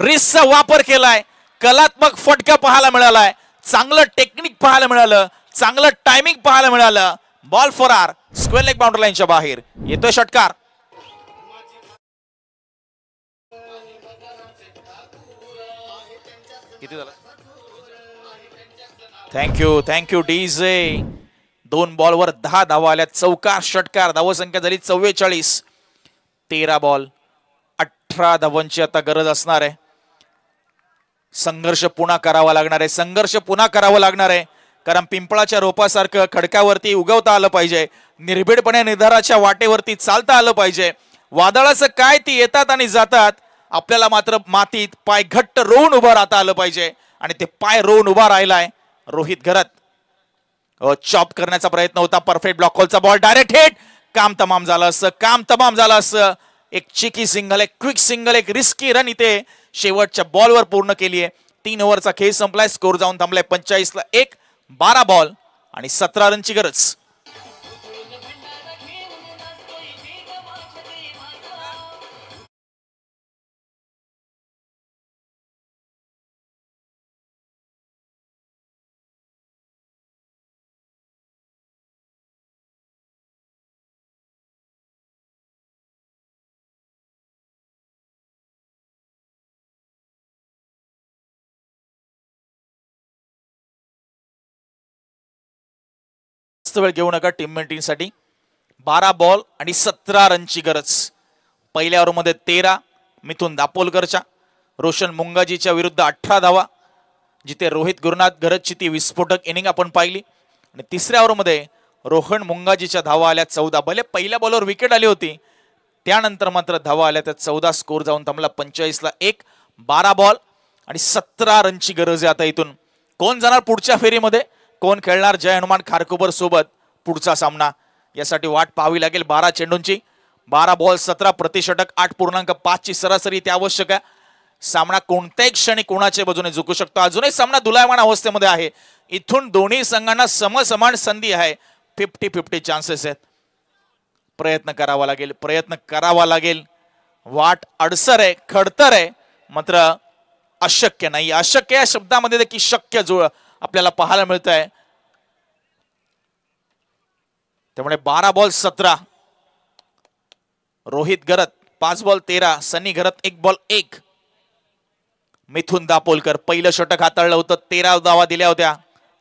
रिस्कचा वापर केलाय, कलात्मक फटका पाहायला मिळालाय, चांगलं टेक्निक पाहायला मिळालं, चांगलं टायमिंग पाहायला मिळालं. बॉल फरार, स्क्वेअर लेग बाउंड्री लाईनच्या बाहेर. येतोय षटकार. किती झालं? Thank you DJ. 2 बॉलवर 10 धावा आल्या. चौकार षटकार. धावसंख्या झाली 44. 13 बॉल 18 धावांची आता गरज असणार आहे. संघर्ष पुन्हा करावा लागणार आहे. संघर्ष पुन्हा करावा लागणार आहे, कारण पिंपळाच्या रोपासारखं खडकावरती उगवता आलं पाहिजे. निर्भीडपणे निर्धाराच्या वाटेवरती चालता आलं पाहिजे. वादळाचं काय, ती येतात आणि जातात. आपल्याला मात्र मातीत पाय घट्ट रोवून उभं राहता आलं पाहिजे आणि ते पाय रोवून उभा राहिलाय रोहित घरत. चॉप करण्याचा प्रयत्न होता. परफेक्ट ब्लॉक होलचा बॉल डायरेक्ट हिट. काम तमाम झालं असं. एक चिकी सिंगल, एक क्विक सिंगल, एक रिस्की रन इथे शेवटच्या बॉलवर पूर्ण केली आहे. 3 ओव्हरचा खेळ संपलाय. स्कोर जाऊन थांबलाय 45 ला 1. 12 बॉल आणि 17 रनची गरज. वेळ घेऊ नका टीम मेंटेनसाठी. 12 बॉल आणि 17 रनची गरज. पहिल्या ओव्हरमध्ये 13 मिथुन दापोलकरच्या, रोशन मुंगाजीच्या विरुद्ध 18 धावा, जिथे रोहित गुरुनाथ घरतची ती विस्फोटक इनिंग आपण पाहिली. आणि तिसऱ्या ओव्हरमध्ये रोहन मुंगाजीच्या धावा आल्या 14. भले पहिल्या बॉलवर विकेट आली होती, त्यानंतर मात्र धावा आल्या त्या 14. स्कोर जाऊन थांबला 45 ला 1. 12 बॉल आणि 17 रनची गरज आहे. आता इथून कोण जाणार पुढच्या फेरीमध्ये, कोण खेळणार जय हनुमान खारकोबर सोबत पुढचा सामना, यासाठी वाट पाहावी लागेल 12 चेंडूंची. 12 बॉल 17 प्रतिषटक 8.5 ची सरासरी इथे आवश्यक आहे. सामना कोणत्याही क्षणी कोणाच्या बाजूने झुकू शकतो. अजूनही सामना दुलायमान अवस्थेमध्ये आहे. इथून दोन्ही संघांना समसमान संधी आहे. 50-50 चान्सेस आहेत. प्रयत्न करावा लागेल. वाट अडसर आहे, खडतर आहे, मात्र अशक्य नाही. अशक्य या शब्दामध्ये देखील शक्य जुळ आपल्याला पाहायला मिळत आहे. त्यामुळे 12 बॉल 17. रोहित गरत 5 बॉल 13, सनी घरत 1 बॉल 1. मिथुन दापोलकर पहिलं षटक हाताळलं होतं, 13 धावा दिल्या होत्या.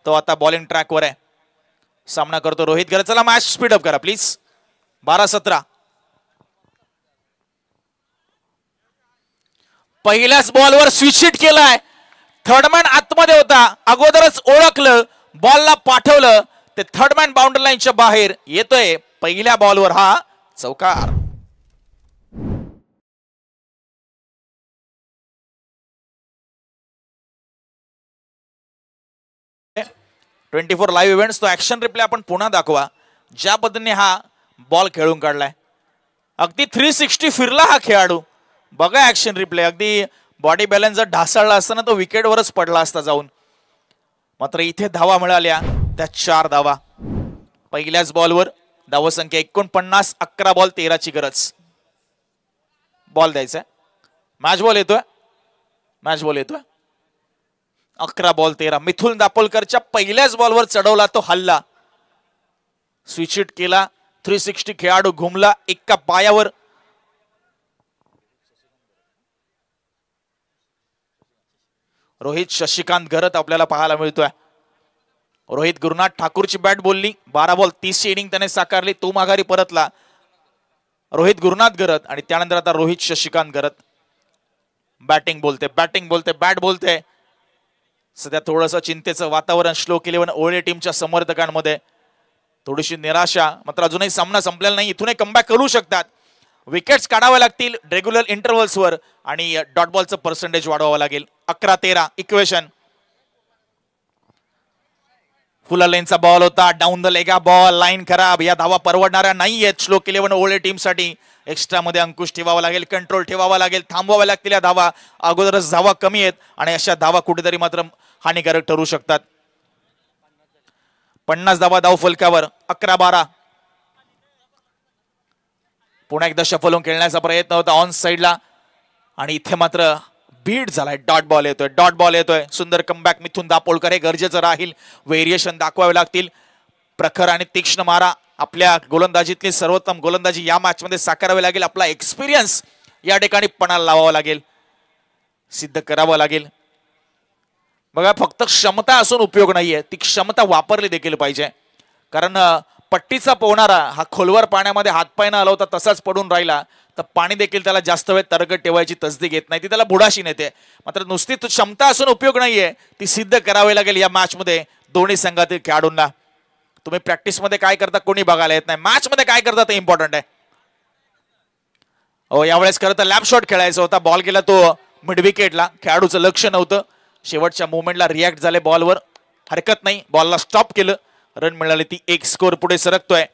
तो आता बॉलिंग ट्रॅकवर आहे. सामना करतो रोहित गरत. चला मॅच स्पीडअप करा प्लीज. 12-17. पहिल्याच बॉलवर स्विच हिट केलाय. थर्डमॅन आतमध्ये होता, अगोदरच ओळखलं, बॉलला पाठवलं. ते थर्डमॅन बाउंड्री लाईनच्या बाहेर येतोय. पहिल्या बॉलवर हा चौकार. "24 लाईव्ह इव्हेंट्स" तो ऍक्शन रिप्ले आपण पुन्हा दाखवा. ज्या पद्धतीने हा बॉल खेळून काढलाय, अगदी 360 फिरला हा खेळाडू. बघा ऍक्शन रिप्ले. अगदी बॉडी बॅलन्स जर ढासळला असताना तो विकेटवरच पडला असता जाऊन. मात्र इथे धावा मिळाल्या, त्या 4 धावा. पहिल्याच बॉलवर धावसंख्या 49. 11 बॉल 13 ची गरज. बॉल द्यायचा. मॅच बॉल येतोय. 11 बॉल 13. मिथुन दापोलकरच्या पहिल्याच बॉलवर चढवला तो हल्ला. स्विच हिट केला. 360 खेळाडू घुमला एका पायावर. रोहित शशिकांत घरत आपल्याला पाहायला मिळतोय. रोहित गुरुनाथ ठाकूरची बॅट बोलली. 12 बॉल 30 ची इनिंग त्याने साकारली. तो माघारी परतला. रोहित गुरुनाथ घरत आणि त्यानंतर आता रोहित शशिकांत घरत. बॅटिंग बोलते, बॅट बोलते. सध्या थोडंसं चिंतेचं वातावरण श्लोक 11 ओळे टीमच्या समर्थकांमध्ये. थोडीशी निराशा. मात्र अजूनही सामना संपलेला नाही. इथूनही कमबॅक करू शकतात. विकेट्स काढावे लागतील रेग्युलर इंटरव्हल्सवर आणि डॉट बॉलचं पर्सेंटेज वाढवावं लागेल. 11-13 इक्वेशन. फुल लेनचा बॉल होता. डाऊन द लेगा बॉल. लाईन खराब. या धावा परवडणाऱ्या नाहीयेत श्लोक 11 ओळे टीमसाठी. एक्स्ट्रा मध्ये अंकुश ठेवावा लागेल, कंट्रोल ठेवावा लागेल, थांबवाव्या लागतील या धावा. अगोदरच धावा कमी आहेत आणि अशा धावा कुठेतरी मात्र हानिकारक ठरू शकतात. 50 धावा धाव फलकावर. 11-12. पुन्हा एकदा शफलून खेळण्याचा प्रयत्न होता ऑन साइडला आणि इथे मात्र बीट झालाय. डॉट बॉल येतोय. सुंदर कमबॅक मिथुन दापोलकर. हे गरजेचं राहील. व्हेरिएशन दाखवावे लागतील. प्रखर आणि तीक्ष्ण मारा. आपल्या गोलंदाजीतली सर्वोत्तम गोलंदाजी या मॅच मध्ये साकारावी लागेल. आपला एक्सपिरियन्स या ठिकाणी पणाला लावावा लागेल, सिद्ध करावं लागेल. बघा, फक्त क्षमता असून उपयोग नाहीये, ती क्षमता वापरली देखील पाहिजे. कारण पट्टीचा पोहणारा हा खोलवर पाण्यामध्ये हातपाय न हलवता तसाच पडून राहिला तर पाणी देखील त्याला जास्त वेळ तरंगत ठेवायची तसदी घेत नाही, ती त्याला बुडाशी नेते. मात्र नुसती क्षमता असून उपयोग नाहीये, ती सिद्ध करावी लागेल या मॅच मध्ये दोन्ही संघातील खेळाडूंना. तुम्ही प्रॅक्टिस मध्ये काय करता कोणी बघायला येत नाही, मॅच मध्ये काय करता ते इम्पॉर्टंट आहे. यावेळेस खरं तर लॅप शॉट खेळायचा होता. बॉल गेला तो मिड विकेटला. खेळाडूचं लक्ष नव्हतं. शेवटच्या मुवमेंटला रिॲक्ट झाले बॉलवर. हरकत नाही, बॉलला स्टॉप केलं. रन मिळाली ती. 1 स्कोर पुढे सरकतोय.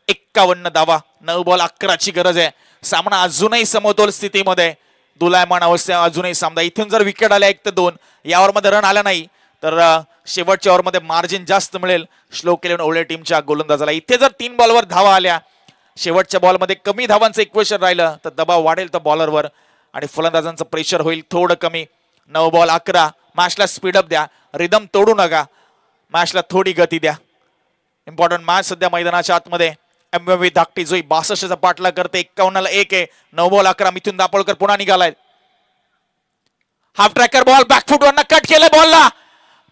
51 धावा. 9 बॉल 11 ची गरज आहे. सामना अजूनही समतोल स्थितीमध्ये, दुलायमान अवस्था अजूनही सामना. इथून जर विकेट आल्या 1 ते 2, यावर मध्ये रन आला नाही तर शेवटच्या ओव्हरमध्ये मार्जिन जास्त मिळेल श्लोक 11 ओळे टीमच्या गोलंदाजाला. इथे जर 3 बॉलवर धावा आल्या, शेवटच्या बॉलमध्ये कमी धावांचं इक्वेशन राहिलं तर दबाव वाढेल तर बॉलरवर आणि फलंदाजांचं प्रेशर होईल थोडं कमी. 9 बॉल 11. मॅचला स्पीडअप द्या, रिदम तोडू नका, मॅचला थोडी गती द्या. इम्पॉर्टंट मॅच सध्या मैदानाच्या आतमध्ये. एमएमव्ही धाकटी जोई 62चा पाठला करते. 51ला 1 आहे. 9 बॉल 11. मिथुन दापोलकर पुन्हा निघालाय. हाफ ट्रॅकर बॉल बॅकफुट वरनं कट केलं बॉलला.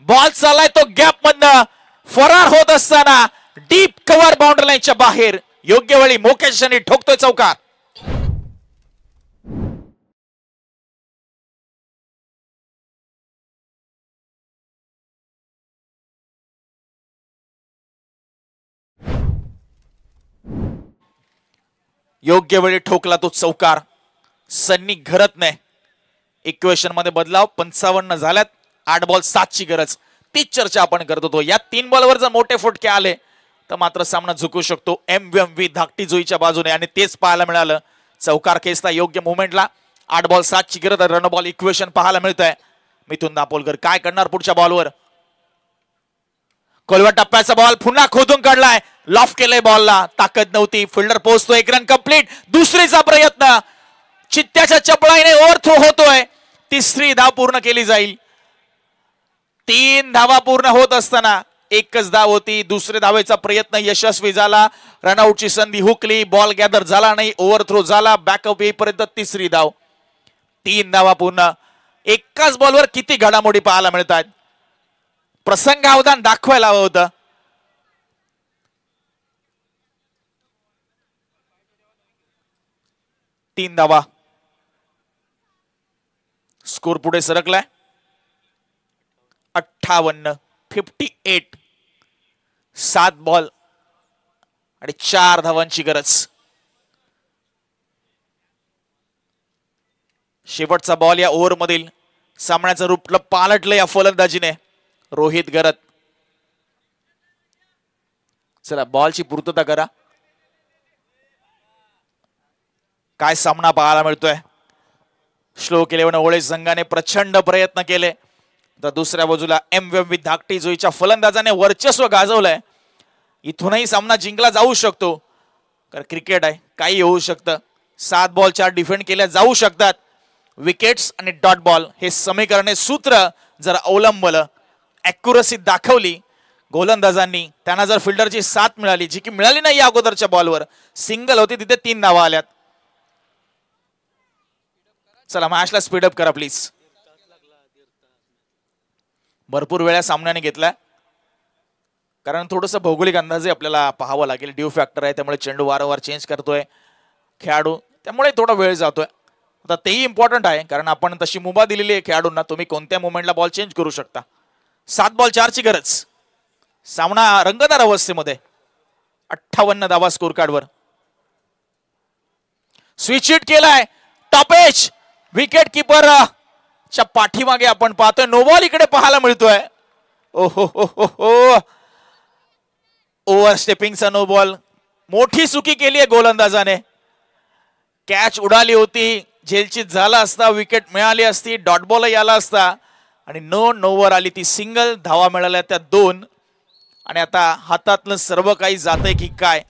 बॉल चाललाय तो गॅप मधनं फरार होत असताना डीप कव्हर बाउंड्री लाईनच्या बाहेर. योग्य वेळी मोकेश यांनी ठोकतोय चौकार. योग्य वेळी ठोकला तो चौकार. सन्नी घरतने इक्वेशन मध्ये बदलाव. 55 झाल्यात. 8 बॉल 7 ची गरज. तीच चर्चा आपण करत होतो. या 3 बॉलवर जर मोठे फटके आले तर मात्र सामना झुकू शकतो MVMV धाकटी जुईच्या बाजूने आणि तेच पाहायला मिळालं. चौकार खेचता योग्य मुवमेंटला 8 बॉल 7 ची गरज रन बॉल इक्वेशन पाहायला मिळतंय. मिथुन दापोलकर काय करणार पुढच्या बॉलवर. खोलवर टप्प्याचा बॉल पुन्हा खोदून काढलाय. लॉफ केलंय बॉलला, ताकद नव्हती. फिल्डर पोहोचतो. 1 रन कंप्लीट. दुसरीचा प्रयत्न चित्त्याच्या चपळाईने ओव्हरथ्रो होतोय. तिसरी धाव पूर्ण केली जाईल. 3 धावा पूर्ण होत असताना एकच धाव होती. दुसऱ्या धावेचा प्रयत्न यशस्वी झाला. रनआउटची संधी हुकली. बॉल गॅदर झाला नाही. ओव्हरथ्रो झाला. बॅकअप येईपर्यंत तिसरी धाव. 3 धावा पूर्ण. एकाच बॉलवर किती घडामोडी पाहायला मिळतात. प्रसंगावधान दाखवायला हवं होतं. तीन धावा. स्कोर पुढे सरकलाय 58. 7 बॉल आणि 4 धावांची गरज. शेवटचा बॉल या ओव्हर मधील सामन्याचं रूप पालटलं या फलंदाजीने. रोहित गरत. चला बॉलची पूर्तता करा. काय सामना पाहायला मिळतोय. श्लोक 11 ओळे संघाने प्रचंड प्रयत्न केले. तर दुसऱ्या बाजूला MVMV धाकटी जुईच्या फलंदाजाने वर्चस्व गाजवलंय. इथूनही सामना जिंकला जाऊ शकतो. कारण क्रिकेट आहे, काही होऊ शकतं. 7 बॉल 4 डिफेंड केल्या जाऊ शकतात. विकेट्स आणि डॉट बॉल हे समीकरणे सूत्र जर अवलंबलं, ॲक्युरसी दाखवली गोलंदाजांनी, त्यांना जर फिल्डरची साथ मिळाली, जी की मिळाली नाही या अगोदरच्या बॉलवर, सिंगल होती तिथे 3 धावा आल्यात. चला मॅचला स्पीडअप करा प्लीज. भरपूर वेळा सामन्याने घेतला, कारण थोडंसं भौगोलिक अंदाजे आपल्याला पाहावं लागेल. ड्यू फॅक्टर आहे, त्यामुळे चेंडू वारंवार चेंज करतोय खेळाडू, त्यामुळे थोडा वेळ जातोय. आता तेही इम्पॉर्टंट आहे, कारण आपण तशी मुभा दिलेली आहे खेळाडूंना, तुम्ही कोणत्या मोमेंटला बॉल चेंज करू शकता. 7 बॉल 4 ची गरज. सामना रंगतदार अवस्थेमध्ये. 58 धावा स्कोर कार्डवर. स्विच हिट केलाय. टॉप एज विकेट किपर च्या पाठीमागे आपण पाहतोय. नो बॉल इकडे पाहायला मिळतोय. ओहो हो हो हो, ओव्हर स्टेपिंगचा नो बॉल. मोठी चुकी केली आहे गोलंदाजाने. कॅच उडाली होती, झेलचित झाला असता, विकेट मिळाली असती, डॉट बॉलही आला असता, आणि नोवर आली ती सिंगल. धावा मिळाल्या त्या 2, आणि आता हातातलं सर्व काही जातंय की काय.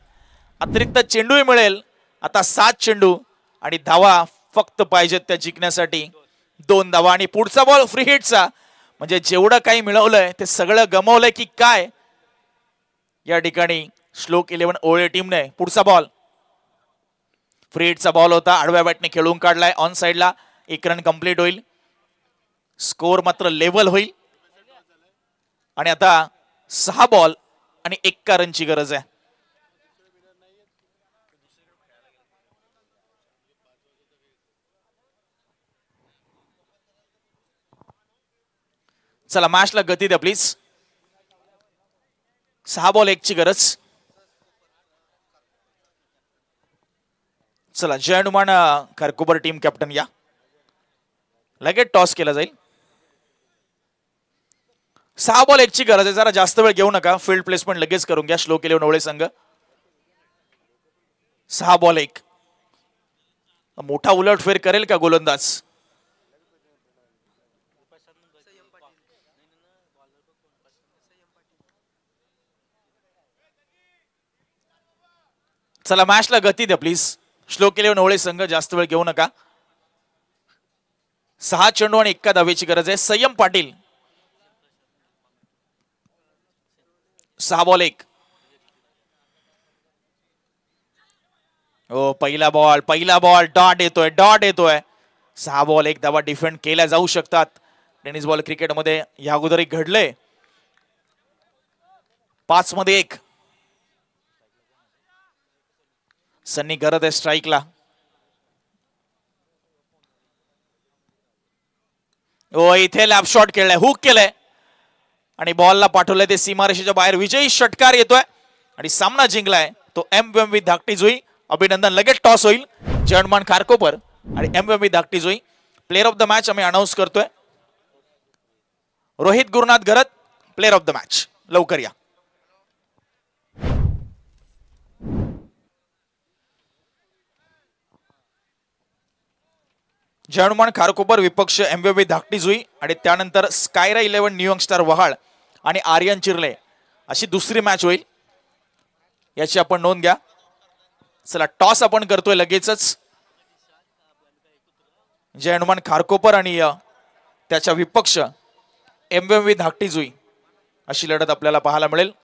अतिरिक्त चेंडूही मिळेल. आता 7 चेंडू आणि धावा फक्त पाहिजेत त्या जिंकण्यासाठी. 2 धावा आणि पुढचा बॉल फ्री हिटचा. म्हणजे जेवढं काही मिळवलंय ते सगळं गमावलंय की काय या ठिकाणी श्लोक 11 ओळे टीमने. पुढचा बॉल फ्री हिटचा बॉल होता, आडव्या बॅटने खेळून काढलाय ऑन साइडला. 1 रन कंप्लीट होईल. स्कोर मात्र लेवल होईल. आणि आता 6 बॉल आणि 1 रनची गरज आहे. चला मॅचला गती द्या प्लीज. 6 बॉल 1 ची गरज. चला जय हनुमान खरकुबर टीम कॅप्टन या. लगेच टॉस केला जाईल. 6 बॉल 1 ची गरज आहे. जरा जास्त वेळ घेऊ नका. फील्ड प्लेसमेंट लगेच करून घ्या. श्लोक 11 ओळे संघ. 6 बॉल 1. मोठा उलटफेर करेल का गोलंदाज. चला मॅचला गती द्या प्लीज. श्लोक 11 ओळे संघ जास्त वेळ घेऊ नका. 6 चेंडू आणि 1 धावेची गरज आहे. संयम पाटील. 6 बॉल 1. ओ पहिला बॉल डॉट येतोय. 6 बॉल 1 धावा डिफेंड केल्या जाऊ शकतात. टेनिस बॉल क्रिकेटमध्ये या अगोदरही घडलंय. 5 मध्ये 1. सन्नी गरज आहे स्ट्राईकला. ओ इथे लॅप शॉट खेळलाय, हुक केलंय आणि बॉलला पाठवलंय ते सीमारेषेच्या बाहेर. विजयी षटकार येतोय आणि सामना जिंकलाय तो MVMV धाकटी जुई. अभिनंदन. लगेच टॉस होईल. जयमान खारकोपर आणि MVMV Dhakti Jui. Player of the match आम्ही अनाऊन्स करतोय. Rohit Gurunath Gharat player of the match. लवकर या. जय हनुमान खारकोपर विपक्ष MVV धाकटी जुई आणि त्यानंतर स्कायरा 11 न्यू यंगस्टार वहाळ आणि आर्यन चिर्ले अशी दुसरी मॅच होईल. याची आपण नोंद घ्या. चला टॉस आपण करतोय लगेचच. जय हनुमान खारकोपर आणि त्याच्या विपक्ष MVV धाकटी जुई अशी लढत आपल्याला पाहायला मिळेल.